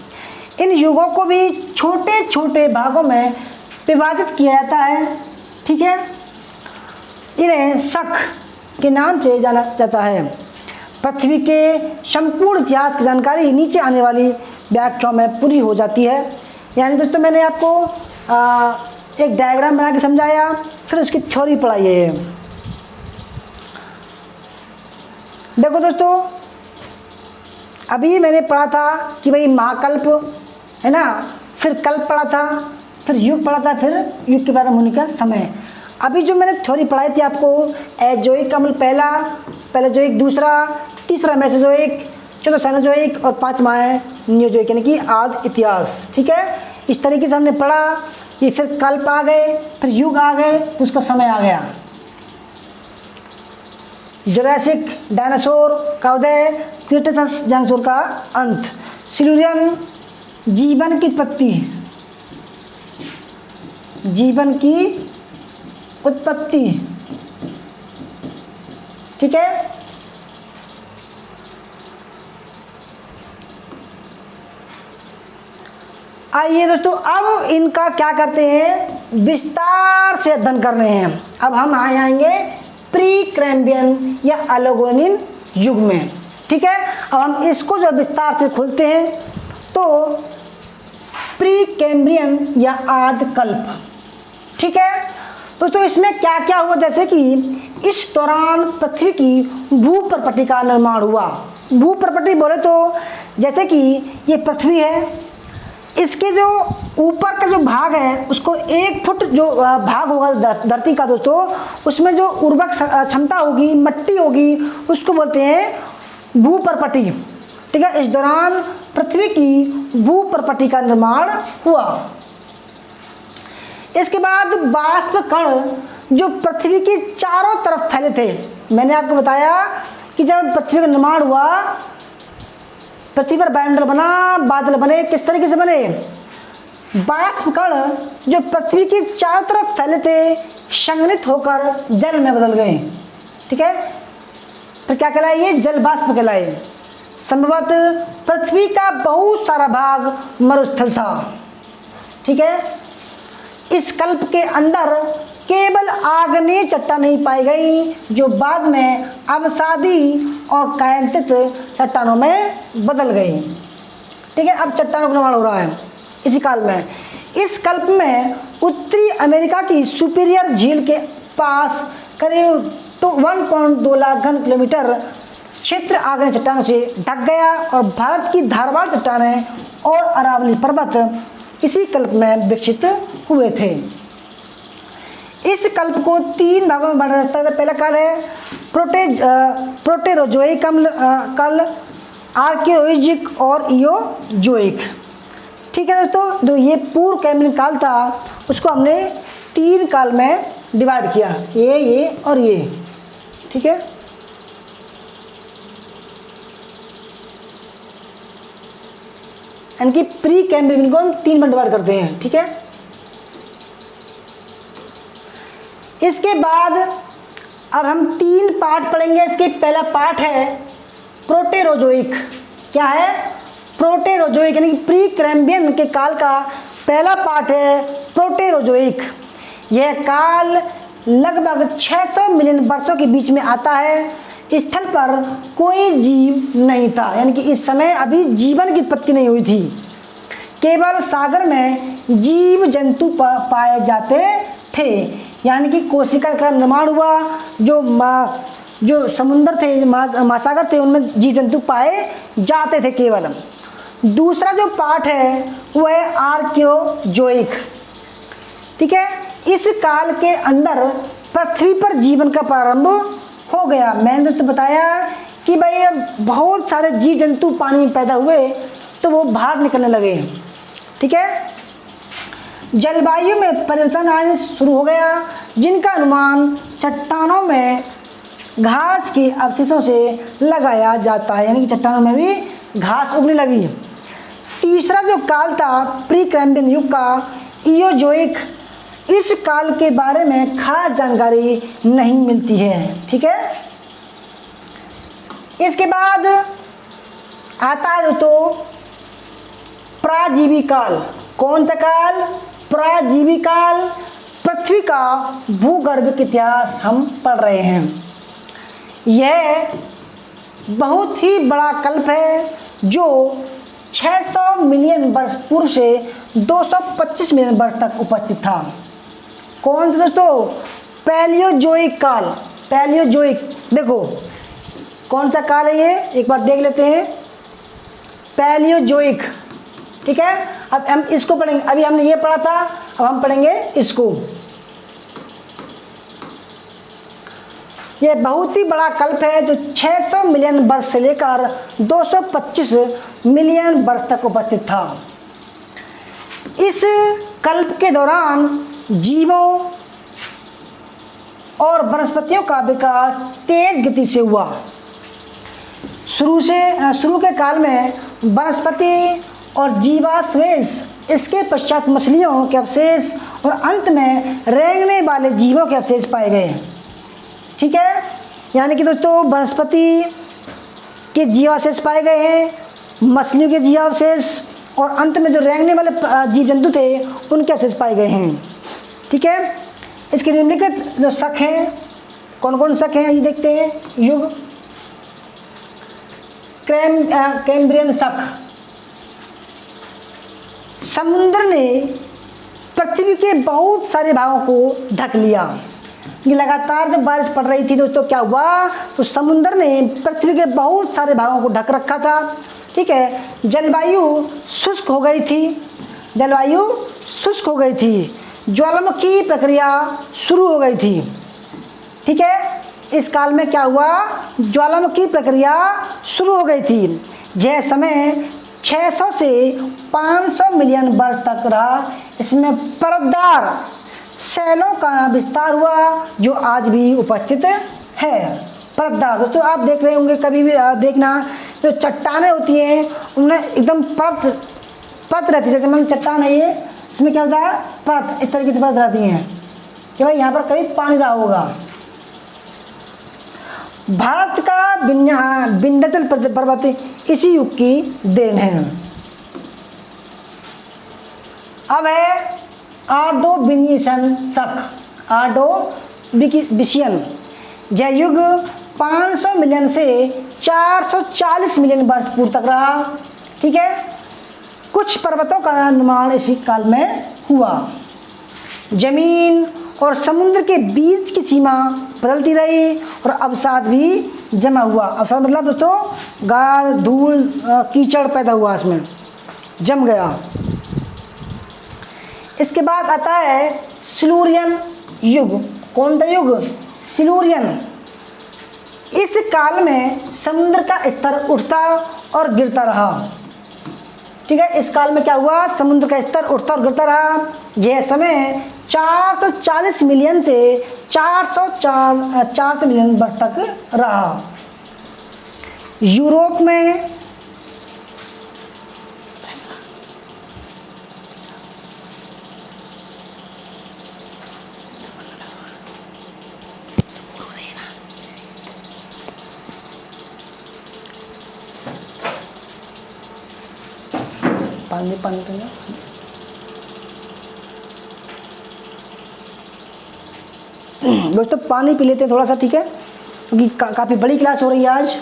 इन युगों को भी छोटे छोटे भागों में विभाजित किया जाता है, ठीक है। इन्हें शक के नाम से जाना जाता है। पृथ्वी के संपूर्ण इतिहास की जानकारी नीचे आने वाली व्याख्याओं में पूरी हो जाती है। यानी दोस्तों मैंने आपको एक डायग्राम बना के समझाया, फिर उसकी थ्योरी पढ़ाई है। देखो दोस्तों, अभी मैंने पढ़ा था कि भाई महाकल्प है ना, फिर कल्प पढ़ा था, फिर युग पढ़ा था, फिर युग के प्रारंभ होने का समय। अभी जो मैंने थ्योरी पढ़ाई थी आपको, एजोइक अम्ल पहला जोइक, दूसरा, तीसरा मेसोजोइक, चौथा साइनोजोइक और पांचवा है नियोजोइक, यानी कि आदि इतिहास। ठीक है, इस तरीके से हमने पढ़ा। ये फिर कल्प आ गए, फिर युग आ गए, फिर उसका समय आ गया। जुरासिक डायनासोर का उदय, क्रीटेशस डायनासोर का अंत, सिल्यूरियन जीवन की उत्पत्ति, जीवन की उत्पत्ति। ठीक है, आइए दोस्तों, अब इनका क्या करते हैं, विस्तार से अध्ययन कर रहे हैं। अब हम आएंगे प्री कैम्ब्रियन या एल्गोनिन युग में। ठीक है, अब हम इसको जो विस्तार से खोलते हैं, तो प्री कैम्ब्रियन या आदिकल्प। ठीक है दोस्तों, इसमें क्या क्या हुआ, जैसे कि इस दौरान पृथ्वी की भूप्रपट्टी का निर्माण हुआ। भूप्रपट्टी बोले तो जैसे कि ये पृथ्वी है, इसके जो ऊपर का जो भाग है उसको 1 फुट जो भाग होगा धरती का दोस्तों, उसमें जो उर्वरक क्षमता होगी, मट्टी होगी, उसको बोलते हैं भूप्रपट्टी। ठीक है, इस दौरान पृथ्वी की भूप्रपट्टी का निर्माण हुआ। इसके बाद बाष्प कण जो पृथ्वी की चारों तरफ फैले थे। मैंने आपको बताया कि जब पृथ्वी का निर्माण हुआ, पृथ्वी पर वायुमंडल बना, बादल बने, किस तरीके से बने, बाष्प कण जो पृथ्वी की चारों तरफ फैले थे, संघनित होकर जल में बदल गए। ठीक है, फिर क्या कहलाए, ये जल बाष्प कहलाए। संभवतः पृथ्वी का बहुत सारा भाग मरुस्थल था। ठीक है, इस कल्प के अंदर केवल आग्नेय चट्टान नहीं पाई गई, जो बाद में अवसादी और कायांतित चट्टानों में बदल गई। ठीक है, अब चट्टानों का निर्माण हो रहा है इसी काल में। इस कल्प में उत्तरी अमेरिका की सुपीरियर झील के पास करीब 1.2 लाख घन किलोमीटर क्षेत्र आग्नेय चट्टानों से ढक गया, और भारत की धारवाड़ चट्टानें और अरावली पर्वत इसी कल्प में विकसित हुए थे। इस कल्प को 3 भागों में बांटा जाता है। पहला काल है प्रोटेरोजोइक काल, आर्कियोलॉजिक और इयोजोइक। ठीक है दोस्तों, जो ये पूर्व कैम्ब्रियन काल था उसको हमने 3 काल में डिवाइड किया, ये और ये। ठीक है, यानी कि प्री कैम्ब्रियन को हम 3 में डिवाइड करते हैं। ठीक है, इसके बाद अब हम 3 पार्ट पढ़ेंगे। इसके पहला पार्ट है प्रोटेरोजोइक। क्या है, प्रोटेरोजोइक, यानी कि प्री कैम्ब्रियन के काल का पहला पार्ट है प्रोटेरोजोइक। यह काल लगभग 600 मिलियन वर्षों के बीच में आता है। स्थल पर कोई जीव नहीं था, यानी कि इस समय अभी जीवन की उत्पत्ति नहीं हुई थी। केवल सागर में जीव जंतु पाए जाते थे, यानी कि कोशिका का निर्माण हुआ। जो समुद्र थे, महासागर थे, उनमें जीव जंतु पाए जाते थे केवल। दूसरा जो पार्ट है वह है आर्कियोजोइक। ठीक है, इस काल के अंदर पृथ्वी पर जीवन का प्रारंभ हो गया। मैंने दोस्तों बताया कि भाई अब बहुत सारे जीव जंतु पानी में पैदा हुए तो वो बाहर निकलने लगे। ठीक है, जलवायु में परिवर्तन आने शुरू हो गया, जिनका अनुमान चट्टानों में घास के अवशेषों से लगाया जाता है, यानी कि चट्टानों में भी घास उगने लगी। तीसरा जो काल था प्री कैम्ब्रियन युग का, इयोजोइक, इस काल के बारे में खास जानकारी नहीं मिलती है। ठीक है, इसके बाद आता है दोस्तों प्राजीवी काल। कौन सा काल, प्राजीवी काल। पृथ्वी का भूगर्भ का इतिहास हम पढ़ रहे हैं। यह बहुत ही बड़ा कल्प है जो 600 मिलियन वर्ष पूर्व से 225 मिलियन वर्ष तक उपस्थित था। कौन सा दोस्तों, पैलियोजोइक काल। पैलियोजोइक, देखो कौन सा काल है ये, एक बार देख लेते हैं, पैलियोजोइक। ठीक है, अब हम इसको पढ़ेंगे, अभी हमने ये पढ़ा था, अब हम पढ़ेंगे इसको। ये बहुत ही बड़ा कल्प है जो 600 मिलियन वर्ष से लेकर 225 मिलियन वर्ष तक उपस्थित था। इस कल्प के दौरान जीवों और वनस्पतियों का विकास तेज गति से हुआ। शुरू के काल में वनस्पति और जीवाश्मेष, इसके पश्चात मछलियों के अवशेष और अंत में रेंगने वाले जीवों के अवशेष पाए गए। ठीक है, यानी कि दोस्तों वनस्पति के जीवावशेष पाए गए हैं, मछलियों के जीवावशेष और अंत में जो रेंगने वाले जीव जंतु थे उनके अवशेष पाए गए हैं। ठीक है, इसके निम्नलिखित जो शक हैं, कौन कौन शक हैं ये देखते हैं। युग कैम्ब्रियन शक, समुद्र ने पृथ्वी के बहुत सारे भागों को ढक लिया। ये लगातार जब बारिश पड़ रही थी दोस्तों क्या हुआ, तो समुद्र ने पृथ्वी के बहुत सारे भागों को ढक रखा था। ठीक है, जलवायु शुष्क हो गई थी, जलवायु शुष्क हो गई थी, ज्वालामुखी प्रक्रिया शुरू हो गई थी। ठीक है, इस काल में क्या हुआ, ज्वालामुखी प्रक्रिया शुरू हो गई थी। यह समय 600 से 500 मिलियन वर्ष तक रहा। इसमें परतदार शैलों का विस्तार हुआ जो आज भी उपस्थित है। परतदार दोस्तों आप देख रहे होंगे, कभी भी देखना, जो चट्टानें होती हैं उनमें एकदम परत रहती है। जैसे मान चट्टान है ये, इसमें क्या होता है, परत, इस तरीके से परत रहती हैं कि भाई यहाँ पर कभी पानी रहा होगा। भारत का विंध्याचल पर्वत इसी युग की देन है। अब है आर्डोविशियन शक, आर्डोविशियन। यह युग 500 मिलियन से 440 मिलियन वर्ष पूर्व तक रहा। ठीक है, कुछ पर्वतों का निर्माण इसी काल में हुआ। जमीन और समुद्र के बीच की सीमा बदलती रही और अवसाद भी जमा हुआ। अवसाद मतलब दोस्तों गाद, धूल, कीचड़ पैदा हुआ, इसमें जम गया। इसके बाद आता है सिल्यूरियन युग। कौन सा युग, सिल्यूरियन। इस काल में समुद्र का स्तर उठता और गिरता रहा। ठीक है, इस काल में क्या हुआ, समुद्र का स्तर उठता और गिरता रहा। यह समय 440 मिलियन से 400 मिलियन वर्ष तक रहा। यूरोप में पानी दोस्तों पानी पी लेते हैं थोड़ा सा। ठीक है, क्योंकि काफ़ी बड़ी क्लास हो रही है आज।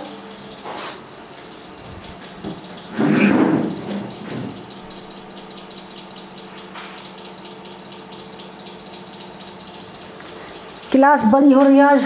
क्लास बड़ी हो रही है आज।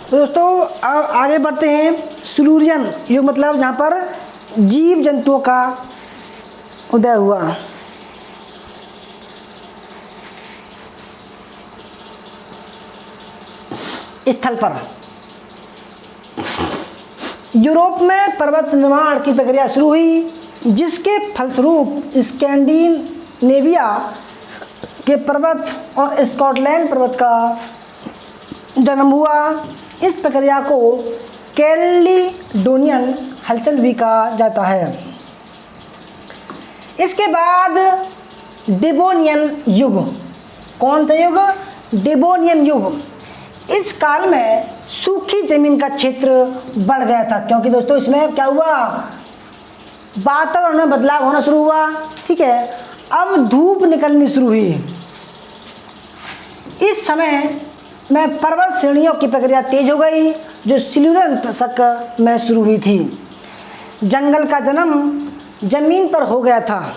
दोस्तों आगे बढ़ते हैं। सिल्यूरियन युग मतलब जहाँ पर जीव जंतुओं का उदय हुआ। स्थल पर यूरोप में पर्वत निर्माण की प्रक्रिया शुरू हुई, जिसके फलस्वरूप स्कैंडिनेविया के पर्वत और स्कॉटलैंड पर्वत का जन्म हुआ। इस प्रक्रिया को कैलिडोनियन हलचल भी कहा जाता है। इसके बाद डिवोनियन युग। कौन सा युग, डिवोनियन युग। इस काल में सूखी जमीन का क्षेत्र बढ़ गया था, क्योंकि दोस्तों इसमें क्या हुआ, वातावरण में बदलाव होना शुरू हुआ। ठीक है, अब धूप निकलनी शुरू हुई। इस समय में पर्वत श्रेणियों की प्रक्रिया तेज हो गई, जो सिल्यूरियन दशक में शुरू हुई थी। जंगल का जन्म जमीन पर हो गया था।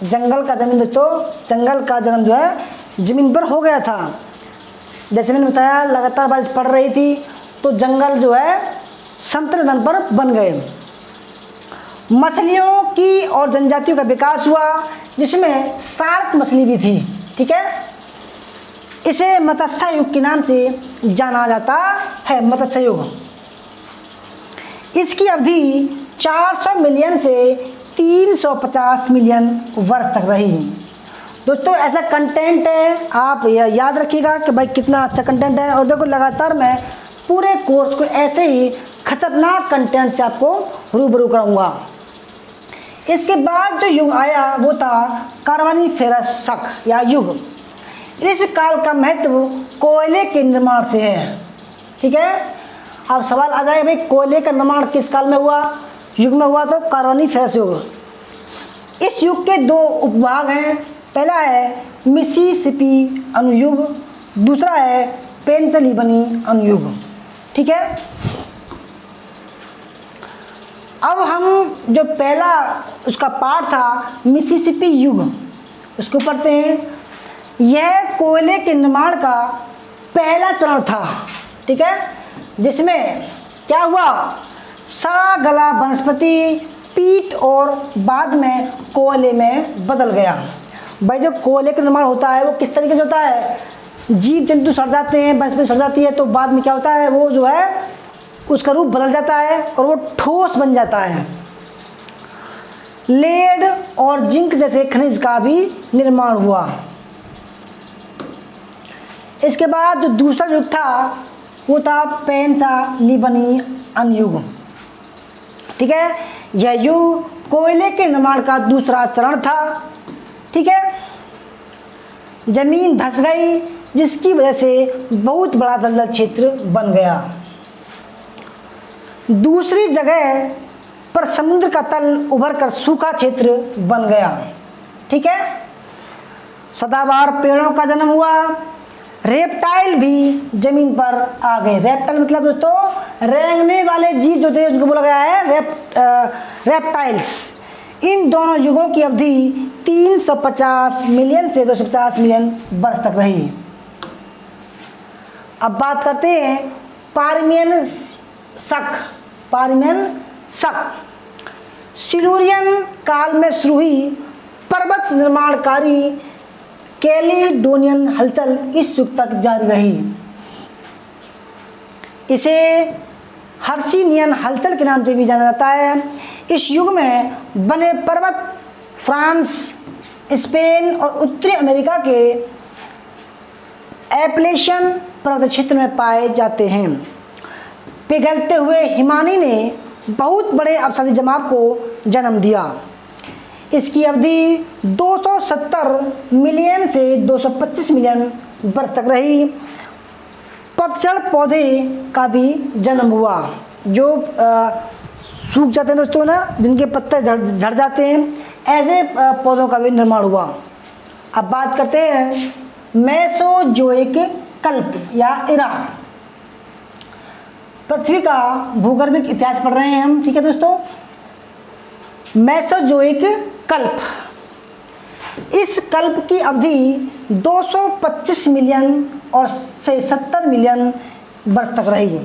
जंगल का जमीन दोस्तों, जंगल का जन्म जो है जमीन पर हो गया था। जैसे मैंने बताया, लगातार बारिश पड़ रही थी तो जंगल जो है समतल धन पर बन गए। मछलियों की और जनजातियों का विकास हुआ, जिसमें शार्क मछली भी थी। ठीक है, इसे मत्स्य युग के नाम से जाना जाता है, मत्स्य युग। इसकी अवधि 400 मिलियन से 350 मिलियन वर्ष तक रही। दोस्तों ऐसा कंटेंट है, आप याद रखिएगा कि भाई कितना अच्छा कंटेंट है। और देखो लगातार मैं पूरे कोर्स को ऐसे ही खतरनाक कंटेंट से आपको रूबरू कराऊंगा। इसके बाद जो युग आया वो था कार्बोनिफेरस शक या युग। इस काल का महत्व कोयले के निर्माण से है। ठीक है, अब सवाल आ जाए भाई कोयले का निर्माण किस काल में हुआ, युग में हुआ, तो कार्बोनिफेरस युग। इस युग के दो उपभाग हैं। पहला है मिसिसिपी अनुयुग, दूसरा है पेंसिल्वेनिया अनुयुग। ठीक है, अब हम जो पहला उसका पार्ट था मिसिसिपी युग, उसको पढ़ते हैं। यह कोयले के निर्माण का पहला चरण था। ठीक है, जिसमें क्या हुआ, सड़ा गला वनस्पति पीट और बाद में कोयले में बदल गया। भाई जो कोयले का निर्माण होता है वो किस तरीके से होता है, जीव जंतु सड़ जाते हैं, वनस्पति सड़ जाती है, तो बाद में क्या होता है, वो जो है उसका रूप बदल जाता है और वो ठोस बन जाता है। लेड और जिंक जैसे खनिज का भी निर्माण हुआ। इसके बाद जो दूसरा युग था वो था पेंसिल्वेनिया युग। ठीक है, यह युग कोयले के निर्माण का दूसरा चरण था। ठीक है, जमीन धंस गई, जिसकी वजह से बहुत बड़ा दलदल क्षेत्र बन गया। दूसरी जगह पर समुद्र का तल उभरकर सूखा क्षेत्र बन गया। ठीक है, सदाबहार पेड़ों का जन्म हुआ। रेप्टाइल भी जमीन पर आ गए। रेप्टाइल मतलब दोस्तों रेंगने वाले जीव जो थे उसको बोला गया है रेप्टाइल्स। इन दोनों युगों की अवधि 350 मिलियन से 250 मिलियन वर्ष तक रही। अब बात करते हैं पार्मियन शक। पार्मियन शक सिल्यूरियन काल में शुरू हुई पर्वत निर्माणकारी कैलिडोनियन हलचल इस युग तक जारी रही। इसे हर्षिनियन हलचल के नाम से भी जाना जाता है। इस युग में बने पर्वत फ्रांस, स्पेन और उत्तरी अमेरिका के एपलेशियन पर्वत क्षेत्र में पाए जाते हैं। पिघलते हुए हिमानी ने बहुत बड़े अपसादी जमाव को जन्म दिया। इसकी अवधि 270 मिलियन से 225 मिलियन वर्ष तक रही। पतझड़ पौधे का भी जन्म हुआ, जो सूख जाते हैं दोस्तों ना, जिनके पत्ते झड़ जाते हैं, ऐसे पौधों का भी निर्माण हुआ। अब बात करते हैं मेसोजोइक कल्प या इरा। पृथ्वी का भूगर्भिक इतिहास पढ़ रहे हैं हम। ठीक है दोस्तों, मेसोजोइक कल्प, इस कल्प की अवधि 225 मिलियन और से 70 मिलियन वर्ष तक रही।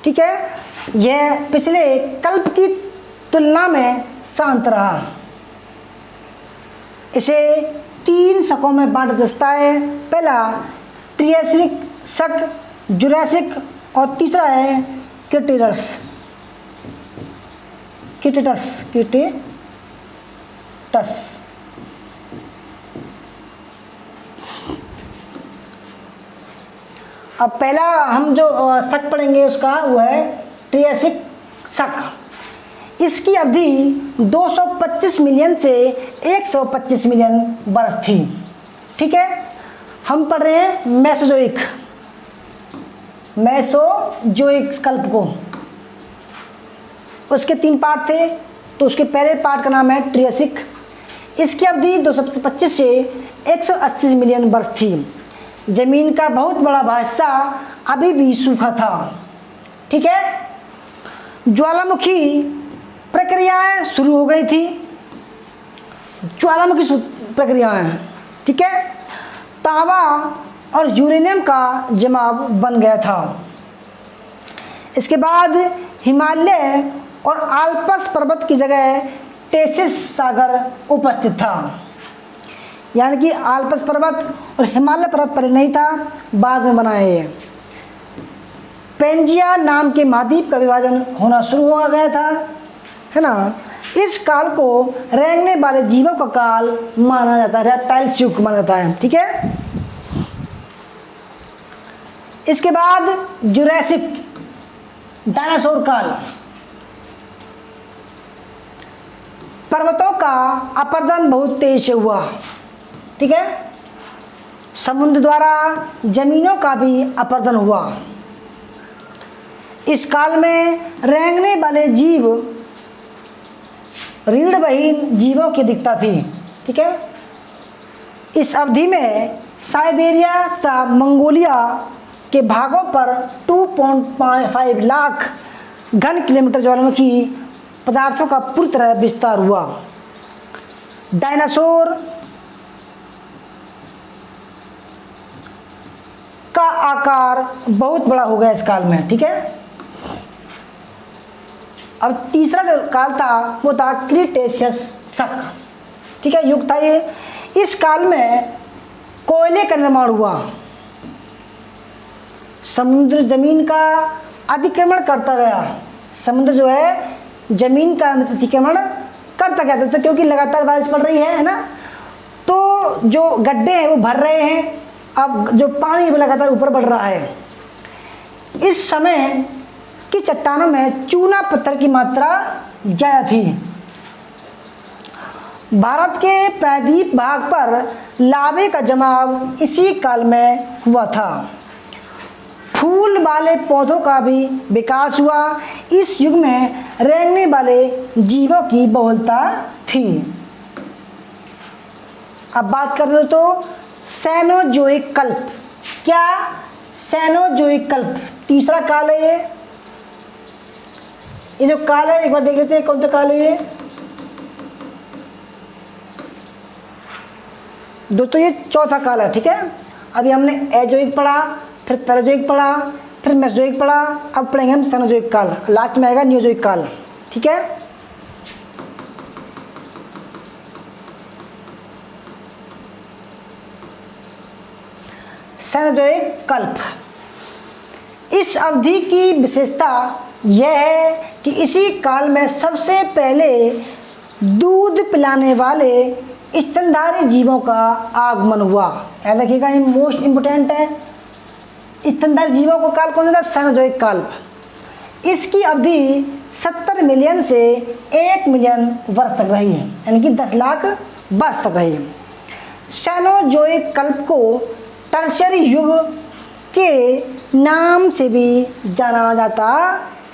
ठीक है, यह पिछले कल्प की तुलना में शांत रहा। इसे 3 शकों में बांटा जाता है। पहला ट्रियासिक शक, जुरासिक और तीसरा है क्रिटेटस। अब पहला हम जो शक पढ़ेंगे उसका वो है ट्रियासिक शक। इसकी अवधि 225 मिलियन से 125 मिलियन वर्ष थी। ठीक है, हम पढ़ रहे हैं मेसोजोइक। मेसोजोइक कल्प को। उसके 3 पार्ट थे, तो उसके पहले पार्ट का नाम है ट्रियासिक। इसकी अवधि 225 से 180 मिलियन वर्ष थी। जमीन का बहुत बड़ा हिस्सा अभी भी सूखा था। ठीक है, ज्वालामुखी प्रक्रियाएं शुरू हो गई थी, ज्वालामुखी प्रक्रियाएं, ठीक है। तांबा और यूरेनियम का जमाव बन गया था। इसके बाद हिमालय और आल्प्स पर्वत की जगह टेथिस सागर उपस्थित था। यानी कि आल्प्स पर्वत और हिमालय पर्वत पहले नहीं था, बाद में बना है। पेंजिया नाम के महाद्वीप का विभाजन होना शुरू हो गया था, है ना। इस काल को रेंगने वाले जीवों का काल माना जाता है, रेप्टाइल्स युग माना जाता है। ठीक है, इसके बाद जुरासिक डायनासोर काल। पर्वतों का अपरदन बहुत तेज से हुआ। ठीक है, समुद्र द्वारा जमीनों का भी अपरदन हुआ। इस काल में रेंगने वाले जीव रीढ़विहीन जीवों की दिखता थी। ठीक है, इस अवधि में साइबेरिया तथा मंगोलिया के भागों पर 2.5 लाख घन किलोमीटर ज्वालामुखी पदार्थों का पूरी तरह विस्तार हुआ। डायनासोर का आकार बहुत बड़ा हो गया इस काल में। ठीक है, अब तीसरा जो काल था वो था क्रीटेशियस शक। ठीक है, युग था ये। इस काल में कोयले का निर्माण हुआ। समुद्र जमीन का अतिक्रमण करता गया। समुद्र जो है जमीन का अतिक्रमण करता गया, तो क्योंकि लगातार बारिश पड़ रही है ना, तो जो गड्ढे हैं वो भर रहे हैं। अब जो पानी वो लगातार ऊपर बढ़ रहा है। इस समय की चट्टानों में चूना पत्थर की मात्रा ज़्यादा थी। भारत के प्रायद्वीप भाग पर लावे का जमाव इसी काल में हुआ था। फूल वाले पौधों का भी विकास हुआ। इस युग में रेंगने वाले जीवों की बहुलता थी। अब बात कर दो तो सेनोजोइक कल्प। क्या? सेनोजोइक कल्प तीसरा काल है। ये जो काल है एक बार देख लेते हैं कौन सा काल है ये। दोस्तों ये चौथा काल है। ठीक है, अभी हमने एजोइक पढ़ा, फिर पैराजोइक पढ़ा, फिर मेसोजोइक पढ़ा, अब पढ़ेंगे हम सेनोजोइक काल। लास्ट में आएगा नियोजोइक काल। ठीक है, सेनोजोइक कल्प। इस अवधि की विशेषता यह है कि इसी काल में सबसे पहले दूध पिलाने वाले स्तनधारी जीवों का आगमन हुआ। याद रखिएगा, ये मोस्ट इंपोर्टेंट है। स्तनधारी जीवों का काल कौन सा था? सेनोजोइक काल। इसकी अवधि 70 मिलियन से 1 मिलियन वर्ष तक रही है, यानी कि 10 लाख वर्ष तक रही है। सेनोजोइक कल्प को टर्शियरी युग के नाम से भी जाना जाता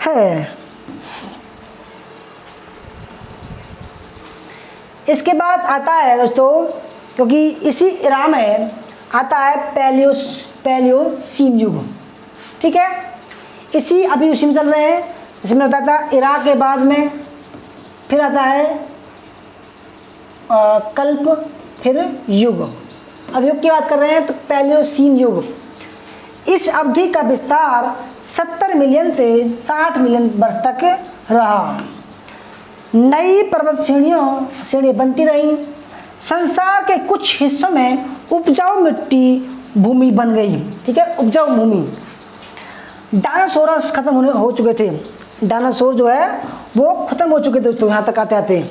है। इसके बाद आता है दोस्तों, क्योंकि इसी इरा में आता है पैलियोसीन युग। ठीक है, इसी अभी उसी में चल रहे हैं। जैसे मैंने बताया था, इराक के बाद में फिर आता है कल्प, फिर युग। अब युग की बात कर रहे हैं तो पैलियोसीन युग। इस अवधि का विस्तार 70 मिलियन से 60 मिलियन वर्ष तक रहा। नई पर्वत श्रेणियाँ बनती रहीं। संसार के कुछ हिस्सों में उपजाऊ मिट्टी भूमि बन गई। ठीक है, उपजाऊ भूमि। डायनासोरस खत्म हो चुके थे। डायनासोर जो है वो खत्म हो चुके थे दोस्तों, यहाँ तक आते आते।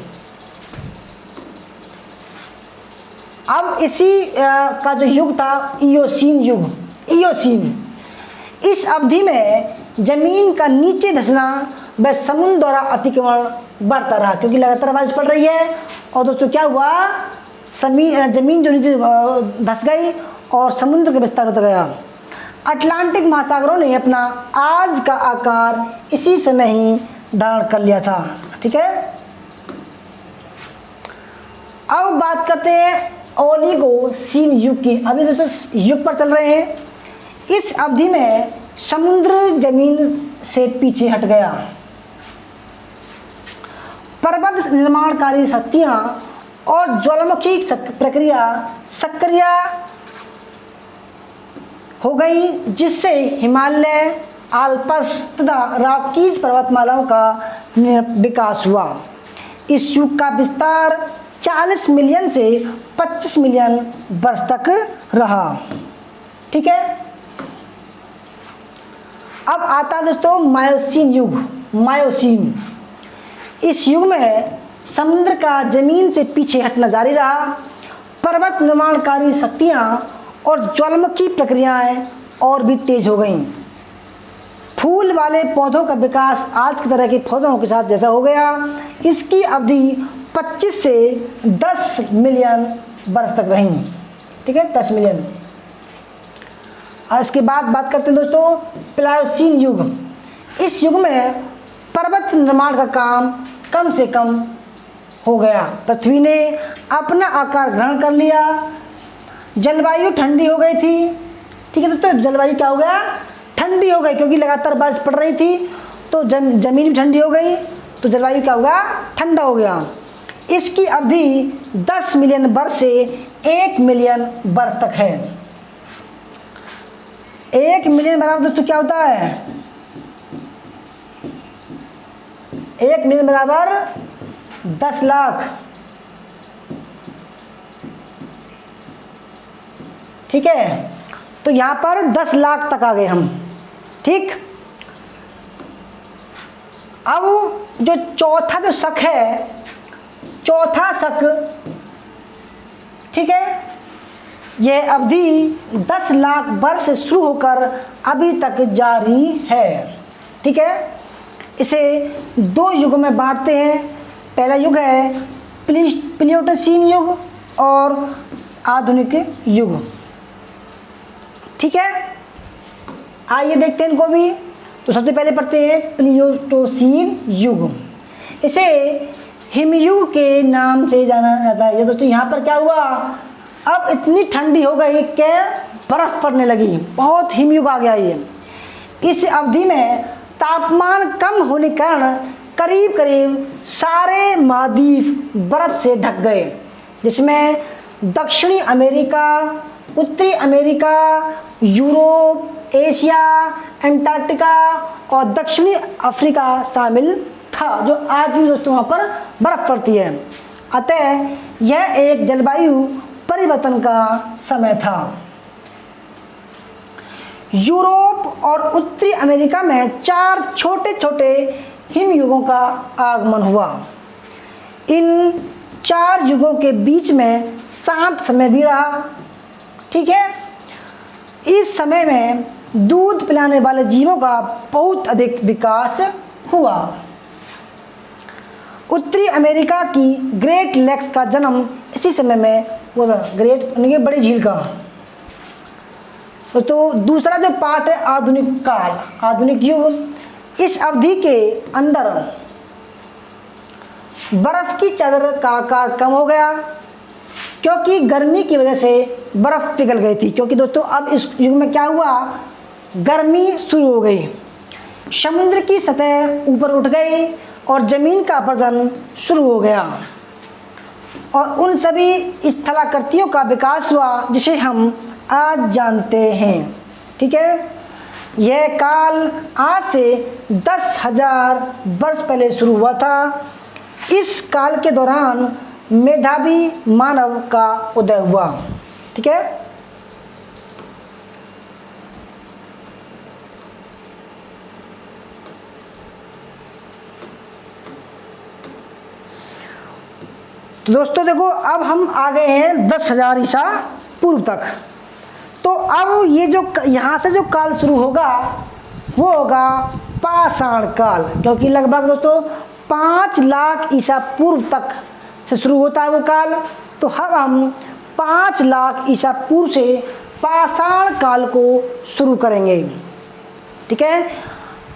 अब इसी का जो युग था इयोसीन युग। इयोसीन, इस अवधि में जमीन का नीचे धंसना व समुद्र द्वारा अतिक्रमण बढ़ता रहा, क्योंकि लगातार बारिश पड़ रही है। और दोस्तों क्या हुआ, जमीन जो नीचे धंस गई और समुद्र का विस्तार होता गया। अटलांटिक महासागरों ने अपना आज का आकार इसी समय ही धारण कर लिया था। ठीक है, अब बात करते हैं ओलिगोसीन युग की। अभी दोस्तों युग पर चल रहे हैं। इस अवधि में समुद्र जमीन से पीछे हट गया। पर्वत निर्माणकारी शक्तियां और ज्वालामुखी प्रक्रिया सक्रिय हो गई, जिससे हिमालय, आल्प्स तथा रॉकीज पर्वतमालाओं का विकास हुआ। इस युग का विस्तार 40 मिलियन से 25 मिलियन वर्ष तक रहा। ठीक है, अब आता है दोस्तों मायोसीन युग। मायोसीन, इस युग में समुद्र का जमीन से पीछे हटना जारी रहा। पर्वत निर्माणकारी शक्तियां और ज्वालामुखी प्रक्रियाएं और भी तेज हो गईं। फूल वाले पौधों का विकास आज की तरह के पौधों के साथ जैसा हो गया। इसकी अवधि 25 से 10 मिलियन वर्ष तक रही। ठीक है, 10 मिलियन। इसके बाद बात करते हैं दोस्तों प्लायोसीन युग। इस युग में पर्वत निर्माण का काम कम से कम हो गया। पृथ्वी ने अपना आकार ग्रहण कर लिया। जलवायु ठंडी हो गई थी। ठीक है दोस्तों, जलवायु क्या हो गया? ठंडी हो गई, क्योंकि लगातार बारिश पड़ रही थी तो जमीन भी ठंडी हो गई, तो जलवायु क्या होगा? ठंडा हो गया। इसकी अवधि 10 मिलियन वर्ष से 1 मिलियन वर्ष तक है। 1 मिलियन बराबर दोस्तों क्या होता है? 1 मिलियन बराबर 10 लाख। ठीक है, तो यहां पर 10 लाख तक आ गए हम। ठीक, अब जो चौथा जो शक है, चौथा शक, ठीक है, यह अवधि 10 लाख वर्ष से शुरू होकर अभी तक जारी है। ठीक है, इसे 2 युगों में बांटते हैं। पहला युग है प्लियोटोसीन युग और आधुनिक युग। ठीक है, आइए देखते हैं इनको भी। तो सबसे पहले पढ़ते हैं प्लियोटोसीन युग। इसे हिमयुग के नाम से जाना जाता है। ये दोस्तों यहाँ पर क्या हुआ? अब इतनी ठंडी हो गई कि बर्फ पड़ने लगी, बहुत हिमयुग आ गया ये। इस अवधि में तापमान कम होने के कारण करीब करीब सारे महाद्वीप बर्फ से ढक गए, जिसमें दक्षिणी अमेरिका, उत्तरी अमेरिका, यूरोप, एशिया, अंटार्कटिका और दक्षिणी अफ्रीका शामिल था, जो आज भी दोस्तों वहाँ पर बर्फ पड़ती है। अतः यह एक जलवायु परिवर्तन का समय था। यूरोप और उत्तरी अमेरिका में 4 छोटे छोटे हिमयुगों का आगमन हुआ। इन 4 युगों के बीच में शांत समय भी रहा। ठीक है, इस समय में दूध पिलाने वाले जीवों का बहुत अधिक विकास हुआ। उत्तरी अमेरिका की ग्रेट लेक्स का जन्म इसी समय में हुआ। ग्रेट यानी बड़ी झील का। तो दूसरा जो पार्ट है आधुनिक काल, आधुनिक युग। इस अवधि के अंदर बर्फ की चादर का आकार कम हो गया, क्योंकि गर्मी की वजह से बर्फ पिघल गई थी। क्योंकि दोस्तों अब इस युग में क्या हुआ? गर्मी शुरू हो गई, समुद्र की सतह ऊपर उठ गई और जमीन का अपरदन शुरू हो गया और उन सभी स्थलाकृतियों का विकास हुआ जिसे हम आज जानते हैं। ठीक है, यह काल आज से 10,000 वर्ष पहले शुरू हुआ था। इस काल के दौरान मेधावी मानव का उदय हुआ। ठीक है, तो दोस्तों देखो अब हम आ गए हैं 10,000 ईसा पूर्व तक। तो अब ये जो यहाँ से जो काल शुरू होगा वो होगा पाषाण काल, क्योंकि लगभग दोस्तों 5 लाख ईसा पूर्व तक से शुरू होता है वो काल। तो अब हम 5 लाख ईसा पूर्व से पाषाण काल को शुरू करेंगे। ठीक है,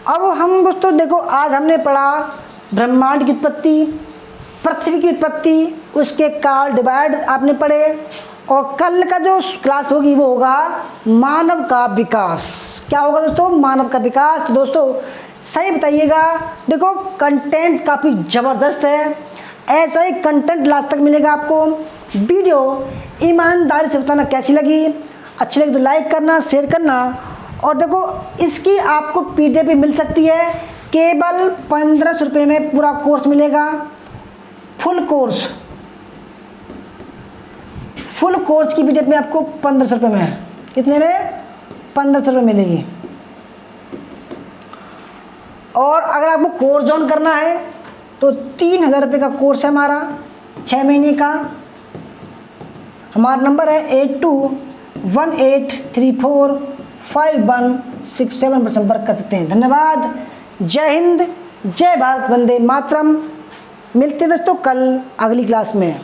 अब हम दोस्तों देखो आज हमने पढ़ा ब्रह्मांड की उत्पत्ति, पृथ्वी की उत्पत्ति, उसके काल डिवाइड आपने पढ़े, और कल का जो क्लास होगी वो होगा मानव का विकास। क्या होगा दोस्तों? मानव का विकास। तो दोस्तों सही बताइएगा, देखो कंटेंट काफ़ी ज़बरदस्त है, ऐसा ही कंटेंट लास्ट तक मिलेगा आपको। वीडियो ईमानदारी से बताना कैसी लगी, अच्छी लगी तो लाइक करना, शेयर करना, और देखो इसकी आपको PDF भी मिल सकती है, केवल 1500 रुपये में पूरा कोर्स मिलेगा। फुल कोर्स की PDF में आपको 1500 रुपये में, कितने में? 1500 रुपये मिलेगी। और अगर आपको कोर्स ज्वाइन करना है तो 3000 रुपये का कोर्स है हमारा 6 महीने का। हमारा नंबर है 8218345167 पर संपर्क कर सकते हैं। धन्यवाद। जय हिंद, जय भारत, वंदे मातरम। मिलते हैं दोस्तों कल अगली क्लास में।